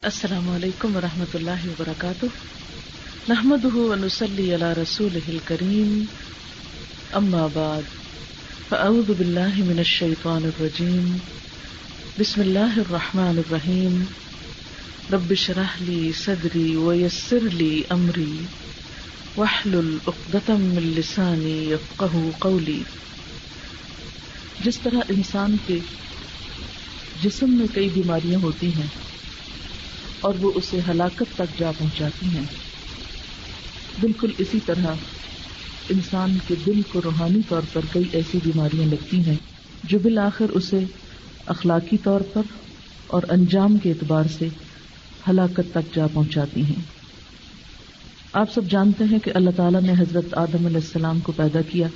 السلام علیکم ورحمۃ اللہ وبرکاتہ نحمده ونصلی علی رسولہ الکریم اما بعد فاعوذ باللہ من الشیطان الرجیم بسم اللہ الرحمن الرحیم رب اشرح لی صدری ویسر لی امری واحلل عقدۃ من لسانی یفقہوا قولی۔ جس طرح انسان کے جسم میں کئی بیماریاں ہوتی ہیں اور وہ اسے ہلاکت تک جا پہنچاتی ہیں، بالکل اسی طرح انسان کے دل کو روحانی طور پر کئی ایسی بیماریاں لگتی ہیں جو بالآخر اسے اخلاقی طور پر اور انجام کے اعتبار سے ہلاکت تک جا پہنچاتی ہیں۔ آپ سب جانتے ہیں کہ اللہ تعالیٰ نے حضرت آدم علیہ السلام کو پیدا کیا،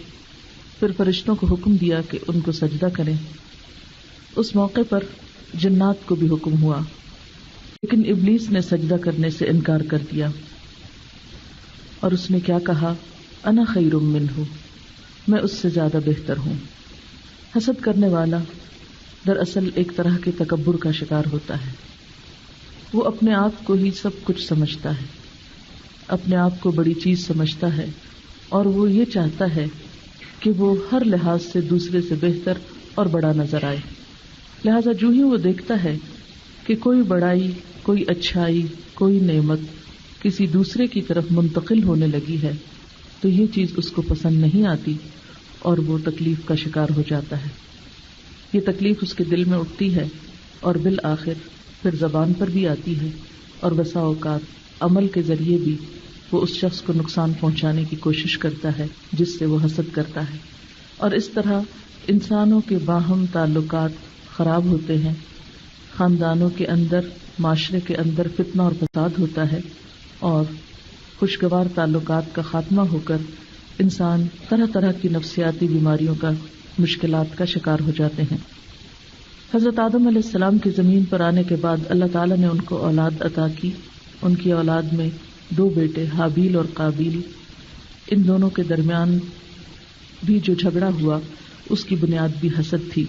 پھر فرشتوں کو حکم دیا کہ ان کو سجدہ کریں۔ اس موقع پر جنات کو بھی حکم ہوا، لیکن ابلیس نے سجدہ کرنے سے انکار کر دیا اور اس نے کیا کہا؟ انا خیر منہ، میں اس سے زیادہ بہتر ہوں۔ حسد کرنے والا دراصل ایک طرح کے تکبر کا شکار ہوتا ہے۔ وہ اپنے آپ کو ہی سب کچھ سمجھتا ہے، اپنے آپ کو بڑی چیز سمجھتا ہے، اور وہ یہ چاہتا ہے کہ وہ ہر لحاظ سے دوسرے سے بہتر اور بڑا نظر آئے۔ لہذا جو ہی وہ دیکھتا ہے کہ کوئی بڑائی، کوئی اچھائی، کوئی نعمت کسی دوسرے کی طرف منتقل ہونے لگی ہے تو یہ چیز اس کو پسند نہیں آتی اور وہ تکلیف کا شکار ہو جاتا ہے۔ یہ تکلیف اس کے دل میں اٹھتی ہے اور بالآخر پھر زبان پر بھی آتی ہے، اور بسا اوقات عمل کے ذریعے بھی وہ اس شخص کو نقصان پہنچانے کی کوشش کرتا ہے جس سے وہ حسد کرتا ہے، اور اس طرح انسانوں کے باہم تعلقات خراب ہوتے ہیں، خاندانوں کے اندر، معاشرے کے اندر فتنہ اور فساد ہوتا ہے، اور خوشگوار تعلقات کا خاتمہ ہو کر انسان طرح طرح کی نفسیاتی بیماریوں کا، مشکلات کا شکار ہو جاتے ہیں۔ حضرت آدم علیہ السلام کی زمین پر آنے کے بعد اللہ تعالیٰ نے ان کو اولاد عطا کی۔ ان کی اولاد میں 2 بیٹے حابیل اور قابیل۔ ان دونوں کے درمیان بھی جو جھگڑا ہوا اس کی بنیاد بھی حسد تھی۔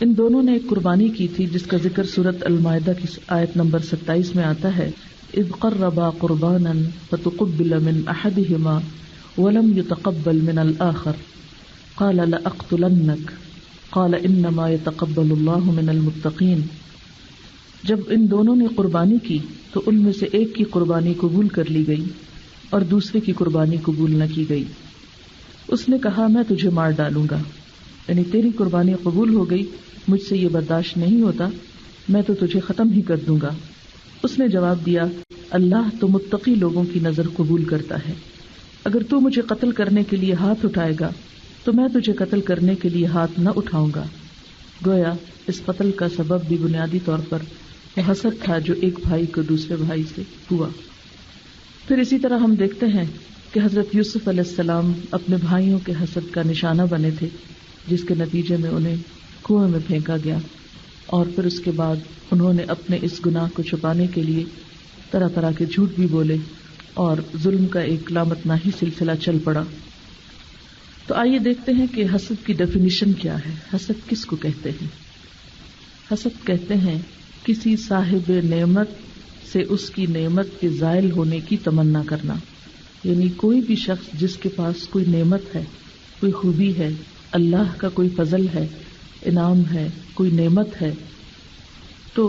ان دونوں نے ایک قربانی کی تھی جس کا ذکر سورۃ المائدہ کی آیت نمبر 27 میں آتا ہے، اذ قربا قربانا فتقبل من احدہما ولم يتقبل من الآخر قال لأقتلنک قال انما يتقبل اللہ من المتقین۔ جب ان دونوں نے قربانی کی تو ان میں سے ایک کی قربانی قبول کر لی گئی اور دوسرے کی قربانی قبول نہ کی گئی۔ اس نے کہا میں تجھے مار ڈالوں گا، یعنی تیری قربانی قبول ہو گئی، مجھ سے یہ برداشت نہیں ہوتا، میں تو تجھے ختم ہی کر دوں گا۔ اس نے جواب دیا، اللہ تو متقی لوگوں کی نظر قبول کرتا ہے، اگر تو مجھے قتل کرنے کے لیے ہاتھ اٹھائے گا تو میں تجھے قتل کرنے کے لیے ہاتھ نہ اٹھاؤں گا۔ گویا اس قتل کا سبب بھی بنیادی طور پر وہ حسد تھا جو ایک بھائی کو دوسرے بھائی سے ہوا۔ پھر اسی طرح ہم دیکھتے ہیں کہ حضرت یوسف علیہ السلام اپنے بھائیوں کے حسد کا نشانہ بنے تھے، جس کے نتیجے میں انہیں کنویں میں پھینکا گیا، اور پھر اس کے بعد انہوں نے اپنے اس گناہ کو چھپانے کے لیے طرح طرح کے جھوٹ بھی بولے اور ظلم کا ایک لامتناہی سلسلہ چل پڑا۔ تو آئیے دیکھتے ہیں کہ حسد کی ڈیفینیشن کیا ہے۔ حسد کس کو کہتے ہیں؟ حسد کہتے ہیں کسی صاحب نعمت سے اس کی نعمت کے زائل ہونے کی تمنا کرنا، یعنی کوئی بھی شخص جس کے پاس کوئی نعمت ہے، کوئی خوبی ہے، اللہ کا کوئی فضل ہے، انعام ہے، کوئی نعمت ہے، تو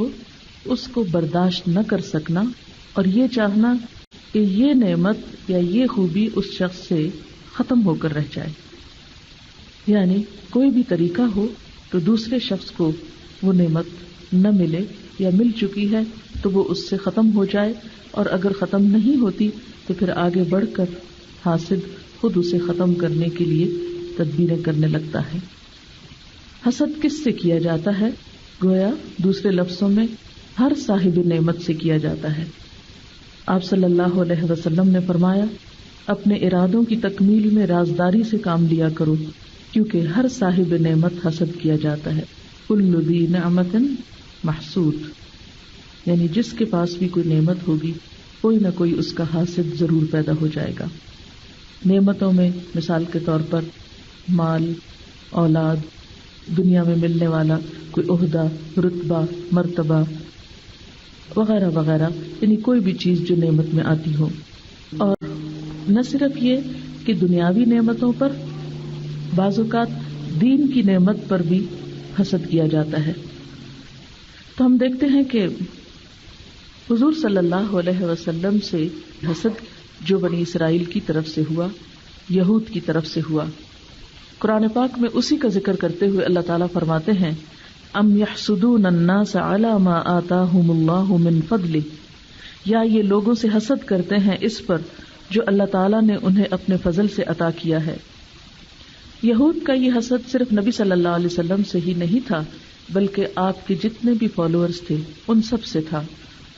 اس کو برداشت نہ کر سکنا اور یہ چاہنا کہ یہ نعمت یا یہ خوبی اس شخص سے ختم ہو کر رہ جائے، یعنی کوئی بھی طریقہ ہو تو دوسرے شخص کو وہ نعمت نہ ملے، یا مل چکی ہے تو وہ اس سے ختم ہو جائے، اور اگر ختم نہیں ہوتی تو پھر آگے بڑھ کر حاسد خود اسے ختم کرنے کے لیے تدبیریں کرنے لگتا ہے۔ حسد کس سے کیا جاتا ہے؟ گویا دوسرے لفظوں میں ہر صاحب نعمت سے کیا جاتا ہے۔ آپ صلی اللہ علیہ وسلم نے فرمایا، اپنے ارادوں کی تکمیل میں رازداری سے کام لیا کرو، کیونکہ ہر صاحب نعمت حسد کیا جاتا ہے۔ کل ذی نعمت محسود، یعنی جس کے پاس بھی کوئی نعمت ہوگی کوئی نہ کوئی اس کا حاسد ضرور پیدا ہو جائے گا۔ نعمتوں میں مثال کے طور پر مال، اولاد، دنیا میں ملنے والا کوئی عہدہ، رتبہ، مرتبہ، وغیرہ وغیرہ، یعنی کوئی بھی چیز جو نعمت میں آتی ہو. اور نہ صرف یہ کہ دنیاوی نعمتوں پر، بعض اوقات دین کی نعمت پر بھی حسد کیا جاتا ہے. تو ہم دیکھتے ہیں کہ حضور صلی اللہ علیہ وسلم سے حسد جو بنی اسرائیل کی طرف سے ہوا، یہود کی طرف سے ہوا. قرآن پاک میں اسی کا ذکر کرتے ہوئے اللہ تعالیٰ فرماتے ہیں ام یحسدون الناس علی ما آتاہم اللہ من فضلہ، یا یہ لوگوں سے حسد کرتے ہیں اس پر جو اللہ تعالیٰ نے انہیں اپنے فضل سے عطا کیا ہے. یہود کا یہ حسد صرف نبی صلی اللہ علیہ وسلم سے ہی نہیں تھا، بلکہ آپ کے جتنے بھی فالوورز تھے ان سب سے تھا.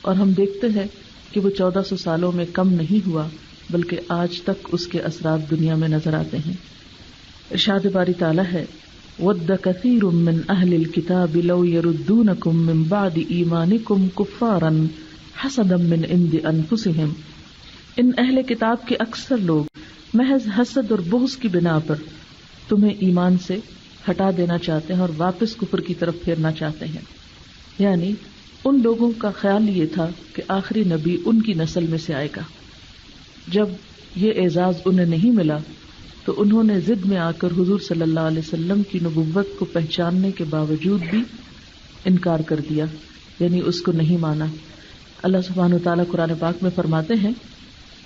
اور ہم دیکھتے ہیں کہ وہ 1400 سالوں میں کم نہیں ہوا، بلکہ آج تک اس کے اثرات دنیا میں نظر آتے ہیں. ارشاد باری تعالیٰ ہے وَدَّ كَثِيرٌ مِّنْ أَهْلِ الْكِتَابِ لَوْ يَرُدُّونَكُم مِّن بَعْدِ إِيمَانِكُمْ كُفَّارًا حَسَدًا مِّنْ عِندِ أَنفُسِهِمْ. ان اہل کتاب کے اکثر لوگ محض حسد اور بغض کی بنا پر تمہیں ایمان سے ہٹا دینا چاہتے ہیں اور واپس کفر کی طرف پھیرنا چاہتے ہیں. یعنی ان لوگوں کا خیال یہ تھا کہ آخری نبی ان کی نسل میں سے آئے گا. جب یہ اعزاز انہیں نہیں ملا تو انہوں نے ضد میں آ کر حضور صلی اللہ علیہ وسلم کی نبوت کو پہچاننے کے باوجود بھی انکار کر دیا، یعنی اس کو نہیں مانا. اللہ سبحانہ و تعالیٰ قرآن پاک میں فرماتے ہیں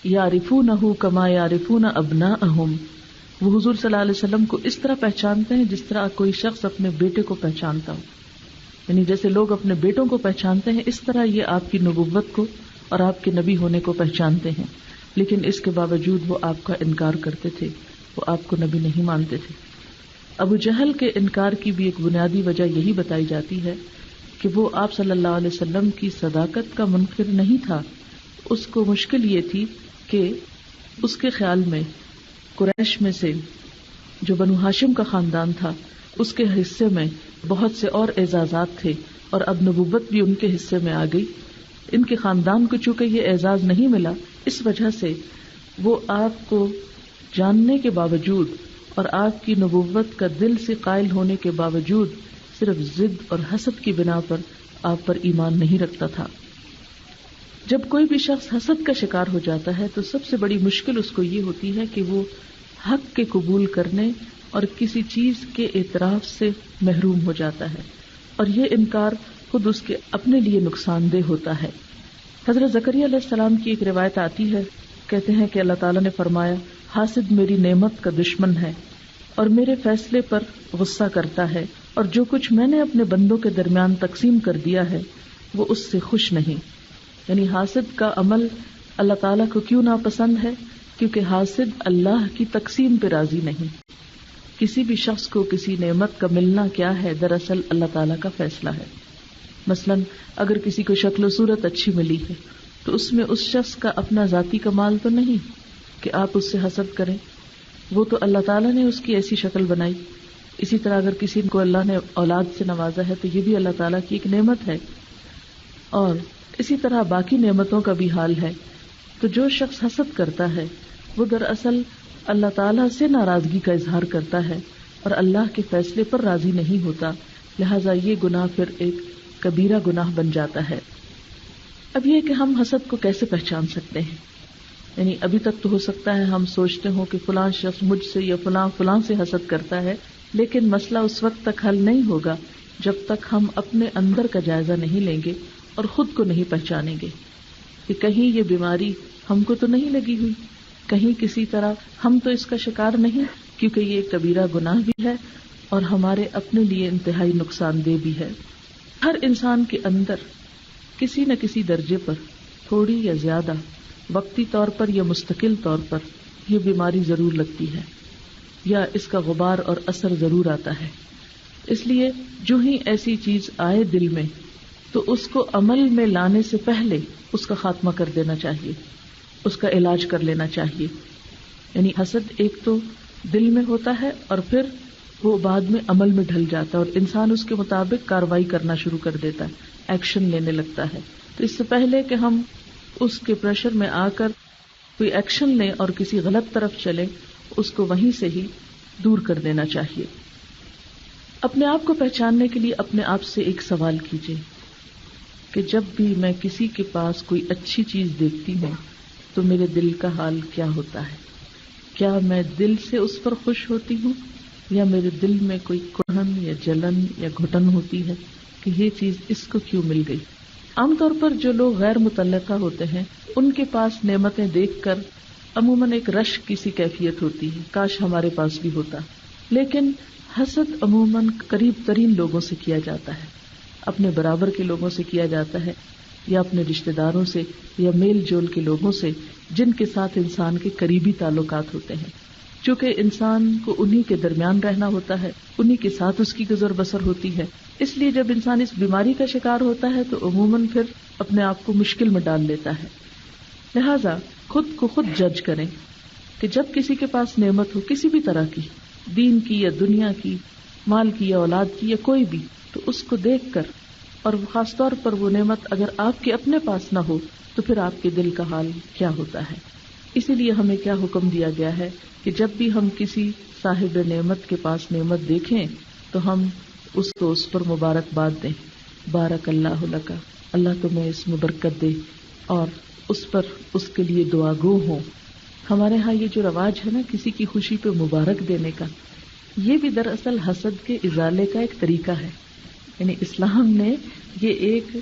یعرفونہ کما یعرفون ابناءہم، وہ حضور صلی اللہ علیہ وسلم کو اس طرح پہچانتے ہیں جس طرح کوئی شخص اپنے بیٹے کو پہچانتا ہو. یعنی جیسے لوگ اپنے بیٹوں کو پہچانتے ہیں اس طرح یہ آپ کی نبوت کو اور آپ کے نبی ہونے کو پہچانتے ہیں، لیکن اس کے باوجود وہ آپ کا انکار کرتے تھے، وہ آپ کو نبی نہیں مانتے تھے. ابو جہل کے انکار کی بھی ایک بنیادی وجہ یہی بتائی جاتی ہے کہ وہ آپ صلی اللہ علیہ وسلم کی صداقت کا منکر نہیں تھا. اس کو مشکل یہ تھی کہ اس کے خیال میں قریش میں سے جو بنو ہاشم کا خاندان تھا اس کے حصے میں بہت سے اور اعزازات تھے، اور اب نبوت بھی ان کے حصے میں آ گئی. ان کے خاندان کو چونکہ یہ اعزاز نہیں ملا، اس وجہ سے وہ آپ کو جاننے کے باوجود اور آپ کی نبوت کا دل سے قائل ہونے کے باوجود صرف ضد اور حسد کی بنا پر آپ پر ایمان نہیں رکھتا تھا. جب کوئی بھی شخص حسد کا شکار ہو جاتا ہے تو سب سے بڑی مشکل اس کو یہ ہوتی ہے کہ وہ حق کے قبول کرنے اور کسی چیز کے اعتراف سے محروم ہو جاتا ہے، اور یہ انکار خود اس کے اپنے لیے نقصان دہ ہوتا ہے. حضرت زکریا علیہ السلام کی ایک روایت آتی ہے، کہتے ہیں کہ اللہ تعالیٰ نے فرمایا حاسد میری نعمت کا دشمن ہے اور میرے فیصلے پر غصہ کرتا ہے، اور جو کچھ میں نے اپنے بندوں کے درمیان تقسیم کر دیا ہے وہ اس سے خوش نہیں. یعنی حاسد کا عمل اللہ تعالیٰ کو کیوں ناپسند ہے؟ کیونکہ حاسد اللہ کی تقسیم پہ راضی نہیں. کسی بھی شخص کو کسی نعمت کا ملنا کیا ہے، دراصل اللہ تعالیٰ کا فیصلہ ہے. مثلا اگر کسی کو شکل و صورت اچھی ملی ہے تو اس میں اس شخص کا اپنا ذاتی کمال تو نہیں کہ آپ اس سے حسد کریں، وہ تو اللہ تعالیٰ نے اس کی ایسی شکل بنائی. اسی طرح اگر کسی کو اللہ نے اولاد سے نوازا ہے تو یہ بھی اللہ تعالیٰ کی ایک نعمت ہے، اور اسی طرح باقی نعمتوں کا بھی حال ہے. تو جو شخص حسد کرتا ہے وہ دراصل اللہ تعالیٰ سے ناراضگی کا اظہار کرتا ہے اور اللہ کے فیصلے پر راضی نہیں ہوتا، لہٰذا یہ گناہ پھر ایک کبیرہ گناہ بن جاتا ہے. اب یہ کہ ہم حسد کو کیسے پہچان سکتے ہیں؟ یعنی ابھی تک تو ہو سکتا ہے ہم سوچتے ہوں کہ فلاں شخص مجھ سے یا فلاں سے حسد کرتا ہے، لیکن مسئلہ اس وقت تک حل نہیں ہوگا جب تک ہم اپنے اندر کا جائزہ نہیں لیں گے اور خود کو نہیں پہچانیں گے کہ کہیں یہ بیماری ہم کو تو نہیں لگی ہوئی، کہیں کسی طرح ہم تو اس کا شکار نہیں، کیونکہ یہ ایک کبیرہ گناہ بھی ہے اور ہمارے اپنے لیے انتہائی نقصان دہ بھی ہے. ہر انسان کے اندر کسی نہ کسی درجے پر تھوڑی یا زیادہ وقتی طور پر یا مستقل طور پر یہ بیماری ضرور لگتی ہے یا اس کا غبار اور اثر ضرور آتا ہے. اس لیے جو ہی ایسی چیز آئے دل میں تو اس کو عمل میں لانے سے پہلے اس کا خاتمہ کر دینا چاہیے، اس کا علاج کر لینا چاہیے. یعنی حسد ایک تو دل میں ہوتا ہے اور پھر وہ بعد میں عمل میں ڈھل جاتا ہے اور انسان اس کے مطابق کارروائی کرنا شروع کر دیتا ہے، ایکشن لینے لگتا ہے. تو اس سے پہلے کہ ہم اس کے پریشر میں آ کر کوئی ایکشن لیں اور کسی غلط طرف چلیں، اس کو وہیں سے ہی دور کر دینا چاہیے. اپنے آپ کو پہچاننے کے لیے اپنے آپ سے ایک سوال کیجیے کہ جب بھی میں کسی کے پاس کوئی اچھی چیز دیکھتی ہوں تو میرے دل کا حال کیا ہوتا ہے. کیا میں دل سے اس پر خوش ہوتی ہوں یا میرے دل میں کوئی کڑھن یا جلن یا گھٹن ہوتی ہے کہ یہ چیز اس کو کیوں مل گئی. عام طور پر جو لوگ غیر متعلقہ ہوتے ہیں ان کے پاس نعمتیں دیکھ کر عموماً ایک رشک کی سی کیفیت ہوتی ہے، کاش ہمارے پاس بھی ہوتا. لیکن حسد عموماً قریب ترین لوگوں سے کیا جاتا ہے، اپنے برابر کے لوگوں سے کیا جاتا ہے، یا اپنے رشتہ داروں سے یا میل جول کے لوگوں سے جن کے ساتھ انسان کے قریبی تعلقات ہوتے ہیں. چونکہ انسان کو انہی کے درمیان رہنا ہوتا ہے، انہی کے ساتھ اس کی گزر بسر ہوتی ہے، اس لیے جب انسان اس بیماری کا شکار ہوتا ہے تو عموماً پھر اپنے آپ کو مشکل میں ڈال لیتا ہے. لہذا خود کو خود جج کریں کہ جب کسی کے پاس نعمت ہو کسی بھی طرح کی، دین کی یا دنیا کی، مال کی یا اولاد کی یا کوئی بھی، تو اس کو دیکھ کر، اور خاص طور پر وہ نعمت اگر آپ کے اپنے پاس نہ ہو تو پھر آپ کے دل کا حال کیا ہوتا ہے. اسی لیے ہمیں کیا حکم دیا گیا ہے کہ جب بھی ہم کسی صاحب نعمت کے پاس نعمت دیکھیں تو ہم اس کو اس پر مبارکباد دیں. بارک اللہ لک، اللہ تمہیں اس میں برکت دے، اور اس پر اس کے لیے دعا گو ہوں. ہمارے ہاں یہ جو رواج ہے نا کسی کی خوشی پہ مبارک دینے کا، یہ بھی دراصل حسد کے ازالے کا ایک طریقہ ہے. یعنی اسلام نے یہ ایک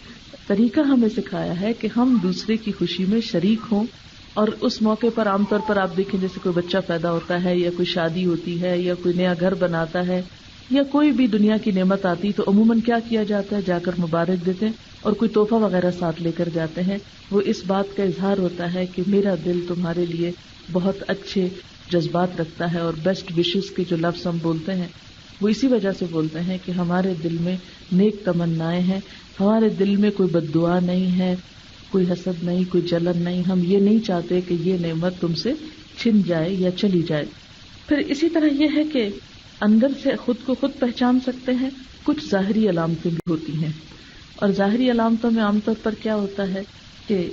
طریقہ ہمیں سکھایا ہے کہ ہم دوسرے کی خوشی میں شریک ہوں. اور اس موقع پر عام طور پر آپ دیکھیں جیسے کوئی بچہ پیدا ہوتا ہے یا کوئی شادی ہوتی ہے یا کوئی نیا گھر بناتا ہے یا کوئی بھی دنیا کی نعمت آتی تو عموماً کیا کیا جاتا ہے، جا کر مبارک دیتے ہیں اور کوئی تحفہ وغیرہ ساتھ لے کر جاتے ہیں. وہ اس بات کا اظہار ہوتا ہے کہ میرا دل تمہارے لیے بہت اچھے جذبات رکھتا ہے، اور بیسٹ وشز کے جو لفظ ہم بولتے ہیں وہ اسی وجہ سے بولتے ہیں کہ ہمارے دل میں نیک تمنائیں ہیں، ہمارے دل میں کوئی بد دعا نہیں ہے، کوئی حسد نہیں، کوئی جلن نہیں. ہم یہ نہیں چاہتے کہ یہ نعمت تم سے چھن جائے یا چلی جائے. پھر اسی طرح یہ ہے کہ اندر سے خود کو خود پہچان سکتے ہیں. کچھ ظاہری علامتیں بھی ہوتی ہیں، اور ظاہری علامتوں میں عام طور پر کیا ہوتا ہے کہ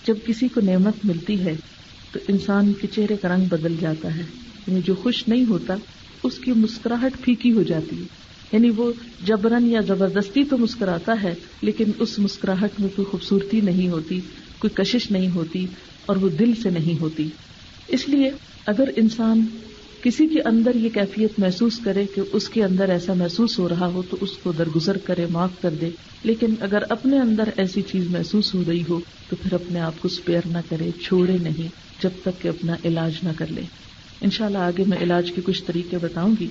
جب کسی کو نعمت ملتی ہے تو انسان کے چہرے کا رنگ بدل جاتا ہے. یعنی جو خوش نہیں ہوتا اس کی مسکراہٹ پھیکی ہو جاتی ہے. یعنی وہ جبرن یا زبردستی تو مسکراتا ہے لیکن اس مسکراہٹ میں کوئی خوبصورتی نہیں ہوتی، کوئی کشش نہیں ہوتی، اور وہ دل سے نہیں ہوتی. اس لیے اگر انسان کسی کے اندر یہ کیفیت محسوس کرے کہ اس کے اندر ایسا محسوس ہو رہا ہو تو اس کو درگزر کرے، معاف کر دے. لیکن اگر اپنے اندر ایسی چیز محسوس ہو رہی ہو تو پھر اپنے آپ کو اسپیئر نہ کرے، چھوڑے نہیں جب تک کہ اپنا علاج نہ کر لے. انشاءاللہ آگے میں علاج کے کچھ طریقے بتاؤں گی.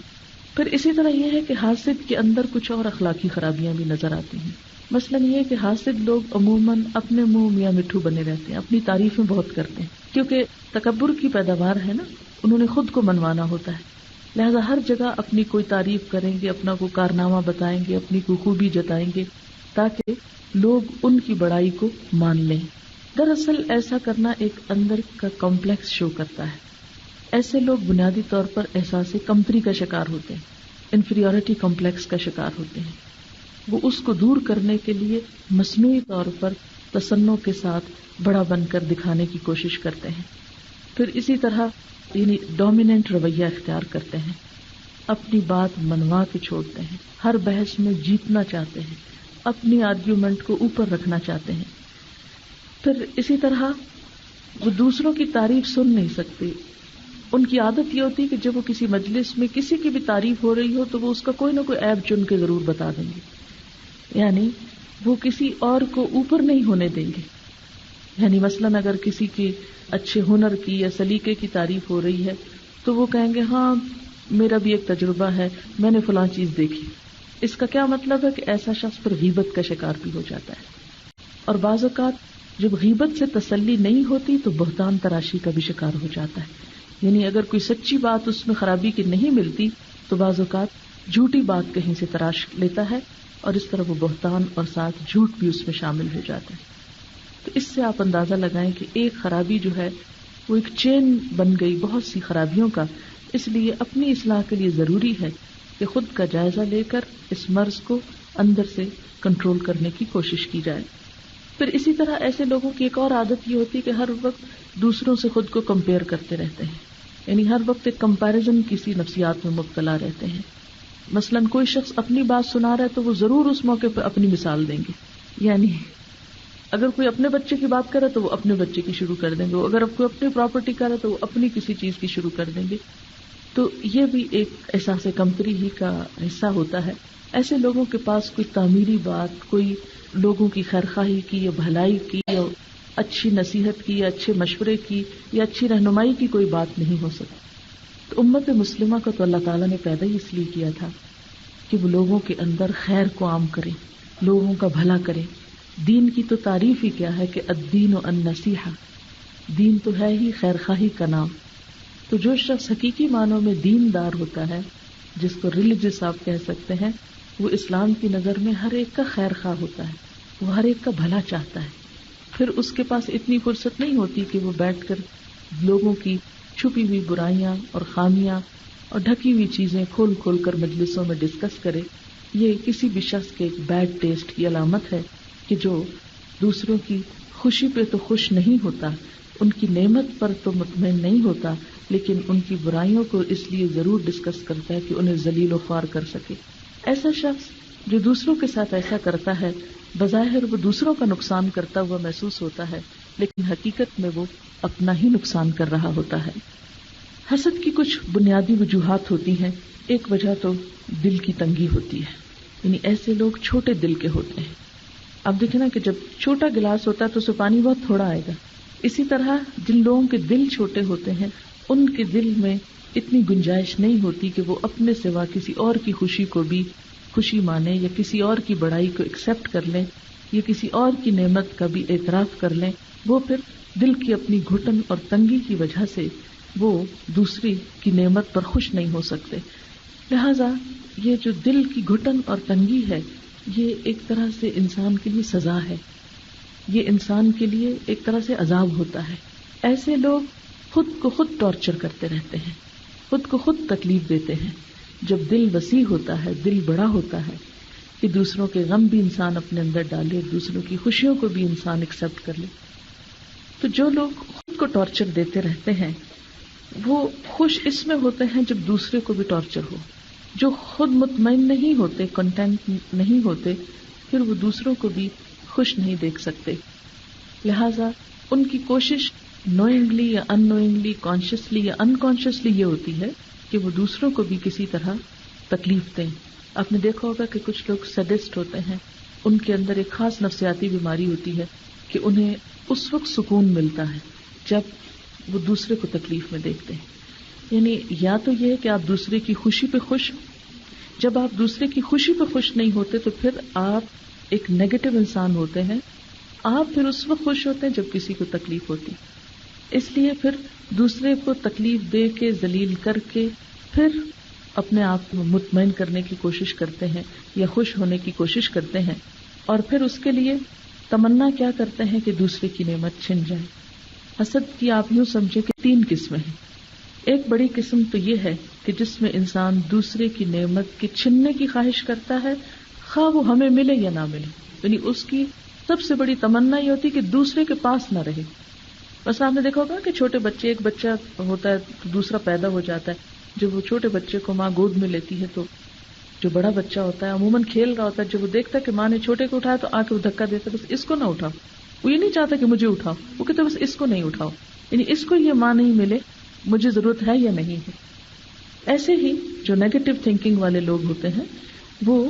پھر اسی طرح یہ ہے کہ حاسد کے اندر کچھ اور اخلاقی خرابیاں بھی نظر آتی ہیں. مثلاً یہ کہ حاسد لوگ عموماً اپنے منہ میاں مٹھو بنے رہتے ہیں، اپنی تعریفیں بہت کرتے ہیں، کیونکہ تکبر کی پیداوار ہے نا، انہوں نے خود کو منوانا ہوتا ہے. لہذا ہر جگہ اپنی کوئی تعریف کریں گے، اپنا کوئی کارنامہ بتائیں گے، اپنی کوئی خوبی جتائیں گے تاکہ لوگ ان کی بڑائی کو مان لیں. دراصل ایسا کرنا ایک اندر کا کمپلیکس شو کرتا ہے. ایسے لوگ بنیادی طور پر احساس کمتری کا شکار ہوتے ہیں، انفیریورٹی کمپلیکس کا شکار ہوتے ہیں. وہ اس کو دور کرنے کے لیے مصنوعی طور پر تصنع کے ساتھ بڑا بن کر دکھانے کی کوشش کرتے ہیں. پھر اسی طرح یعنی ڈومیننٹ رویہ اختیار کرتے ہیں، اپنی بات منوا کے چھوڑتے ہیں، ہر بحث میں جیتنا چاہتے ہیں، اپنی آرگیومنٹ کو اوپر رکھنا چاہتے ہیں. پھر اسی طرح وہ دوسروں کی تعریف سن نہیں سکتے. ان کی عادت یہ ہوتی ہے کہ جب وہ کسی مجلس میں کسی کی بھی تعریف ہو رہی ہو تو وہ اس کا کوئی نہ کوئی عیب چن کے ضرور بتا دیں گے. یعنی وہ کسی اور کو اوپر نہیں ہونے دیں گے. یعنی مثلاً اگر کسی کی اچھے ہنر کی یا سلیقے کی تعریف ہو رہی ہے تو وہ کہیں گے ہاں میرا بھی ایک تجربہ ہے، میں نے فلاں چیز دیکھی. اس کا کیا مطلب ہے کہ ایسا شخص پر غیبت کا شکار بھی ہو جاتا ہے. اور بعض اوقات جب غیبت سے تسلی نہیں ہوتی تو بہتان تراشی کا بھی شکار ہو جاتا ہے. یعنی اگر کوئی سچی بات اس میں خرابی کی نہیں ملتی تو بعض اوقات جھوٹی بات کہیں سے تراش لیتا ہے اور اس طرح وہ بہتان اور ساتھ جھوٹ بھی اس میں شامل ہو جاتا ہے. تو اس سے آپ اندازہ لگائیں کہ ایک خرابی جو ہے وہ ایک چین بن گئی بہت سی خرابیوں کا. اس لیے اپنی اصلاح کے لیے ضروری ہے کہ خود کا جائزہ لے کر اس مرض کو اندر سے کنٹرول کرنے کی کوشش کی جائے. پھر اسی طرح ایسے لوگوں کی ایک اور عادت یہ ہوتی ہے کہ ہر وقت دوسروں سے خود کو کمپیئر کرتے رہتے ہیں. یعنی ہر وقت ایک کمپیریزن کسی نفسیات میں مبتلا رہتے ہیں. مثلاً کوئی شخص اپنی بات سنا رہا ہے تو وہ ضرور اس موقع پہ اپنی مثال دیں گے. یعنی اگر کوئی اپنے بچے کی بات کرے تو وہ اپنے بچے کی شروع کر دیں گے، اگر کوئی اپنی پراپرٹی کرے تو وہ اپنی کسی چیز کی شروع کر دیں گے. تو یہ بھی ایک احساس کمتری ہی کا حصہ ہوتا ہے. ایسے لوگوں کے پاس کوئی تعمیری بات، کوئی لوگوں کی خیرخواہی کی یا بھلائی کی یا اچھی نصیحت کی یا اچھے مشورے کی یا اچھی رہنمائی کی کوئی بات نہیں ہو سکتی. تو امت مسلمہ کو تو اللہ تعالیٰ نے پیدا ہی اس لیے کیا تھا کہ وہ لوگوں کے اندر خیر کو عام کرے، لوگوں کا بھلا کرے. دین کی تو تعریف ہی کیا ہے کہ الدین النصیحہ، دین تو ہے ہی خیر خواہی کا نام. تو جو شخص حقیقی معنوں میں دیندار ہوتا ہے، جس کو ریلیجس آپ کہہ سکتے ہیں، وہ اسلام کی نظر میں ہر ایک کا خیر خواہ ہوتا ہے، وہ ہر ایک کا بھلا چاہتا ہے. پھر اس کے پاس اتنی فرصت نہیں ہوتی کہ وہ بیٹھ کر لوگوں کی چھپی ہوئی برائیاں اور خامیاں اور ڈھکی ہوئی چیزیں کھول کھول کر مجلسوں میں ڈسکس کرے. یہ کسی بھی شخص کے ایک بیڈ ٹیسٹ کی علامت ہے کہ جو دوسروں کی خوشی پہ تو خوش نہیں ہوتا، ان کی نعمت پر تو مطمئن نہیں ہوتا، لیکن ان کی برائیوں کو اس لیے ضرور ڈسکس کرتا ہے کہ انہیں ذلیل و خوار کر سکے. ایسا شخص جو دوسروں کے ساتھ ایسا کرتا ہے، بظاہر وہ دوسروں کا نقصان کرتا ہوا محسوس ہوتا ہے، لیکن حقیقت میں وہ اپنا ہی نقصان کر رہا ہوتا ہے. حسد کی کچھ بنیادی وجوہات ہوتی ہیں. ایک وجہ تو دل کی تنگی ہوتی ہے، یعنی ایسے لوگ چھوٹے دل کے ہوتے ہیں. اب دیکھیں نا کہ جب چھوٹا گلاس ہوتا ہے تو اس میں پانی بہت تھوڑا آئے گا. اسی طرح جن لوگوں کے دل چھوٹے ہوتے ہیں ان کے دل میں اتنی گنجائش نہیں ہوتی کہ وہ اپنے سوا کسی اور کی خوشی کو بھی خوشی مانے یا کسی اور کی بڑائی کو ایکسپٹ کر لیں یا کسی اور کی نعمت کا بھی اعتراف کر لیں. وہ پھر دل کی اپنی گھٹن اور تنگی کی وجہ سے وہ دوسری کی نعمت پر خوش نہیں ہو سکتے. لہذا یہ جو دل کی گھٹن اور تنگی ہے، یہ ایک طرح سے انسان کے لیے سزا ہے، یہ انسان کے لیے ایک طرح سے عذاب ہوتا ہے. ایسے لوگ خود کو خود ٹارچر کرتے رہتے ہیں، خود کو خود تکلیف دیتے ہیں. جب دل وسیع ہوتا ہے، دل بڑا ہوتا ہے کہ دوسروں کے غم بھی انسان اپنے اندر ڈالے، دوسروں کی خوشیوں کو بھی انسان ایکسپٹ کر لے. تو جو لوگ خود کو ٹارچر دیتے رہتے ہیں وہ خوش اس میں ہوتے ہیں جب دوسرے کو بھی ٹارچر ہو. جو خود مطمئن نہیں ہوتے، کنٹینٹ نہیں ہوتے، پھر وہ دوسروں کو بھی خوش نہیں دیکھ سکتے. لہذا ان کی کوشش نوئنگلی یا ان نوئنگلی، کانشیسلی یا انکانشیسلی یہ ہوتی ہے کہ وہ دوسروں کو بھی کسی طرح تکلیف دیں. آپ نے دیکھا ہوگا کہ کچھ لوگ سیڈسٹ ہوتے ہیں، ان کے اندر ایک خاص نفسیاتی بیماری ہوتی ہے کہ انہیں اس وقت سکون ملتا ہے جب وہ دوسرے کو تکلیف میں دیکھتے ہیں. یعنی یا تو یہ ہے کہ آپ دوسرے کی خوشی پہ خوش، جب آپ دوسرے کی خوشی پہ خوش نہیں ہوتے تو پھر آپ ایک نیگیٹو انسان ہوتے ہیں. آپ پھر اس وقت خوش ہوتے ہیں جب کسی کو تکلیف ہوتی، اس لیے پھر دوسرے کو تکلیف دے کے ذلیل کر کے پھر اپنے آپ کو مطمئن کرنے کی کوشش کرتے ہیں یا خوش ہونے کی کوشش کرتے ہیں، اور پھر اس کے لیے تمنا کیا کرتے ہیں کہ دوسرے کی نعمت چھن جائے. حسد کی آپ یوں سمجھے کہ 3 قسمیں ہیں. ایک بڑی قسم تو یہ ہے کہ جس میں انسان دوسرے کی نعمت کے چھننے کی خواہش کرتا ہے، خواہ وہ ہمیں ملے یا نہ ملے. یعنی اس کی سب سے بڑی تمنا یہ ہوتی کہ دوسرے کے پاس نہ رہے. بس آپ نے دیکھا ہوگا کہ چھوٹے بچے، ایک بچہ ہوتا ہے تو دوسرا پیدا ہو جاتا ہے. جب وہ چھوٹے بچے کو ماں گود میں لیتی ہے تو جو بڑا بچہ ہوتا ہے عموماً کھیل رہا ہوتا ہے، جب وہ دیکھتا ہے کہ ماں نے چھوٹے کو اٹھایا تو آ کے وہ دھکا دیتا ہے، بس اس کو نہ اٹھاؤ. وہ یہ نہیں چاہتا کہ مجھے اٹھاؤ، وہ کہتے بس اس کو نہیں اٹھاؤ، یعنی اس کو یہ ماں نہیں ملے، مجھے ضرورت ہے یا نہیں ہے. ایسے ہی جو نیگیٹو تھنکنگ والے لوگ ہوتے ہیں وہ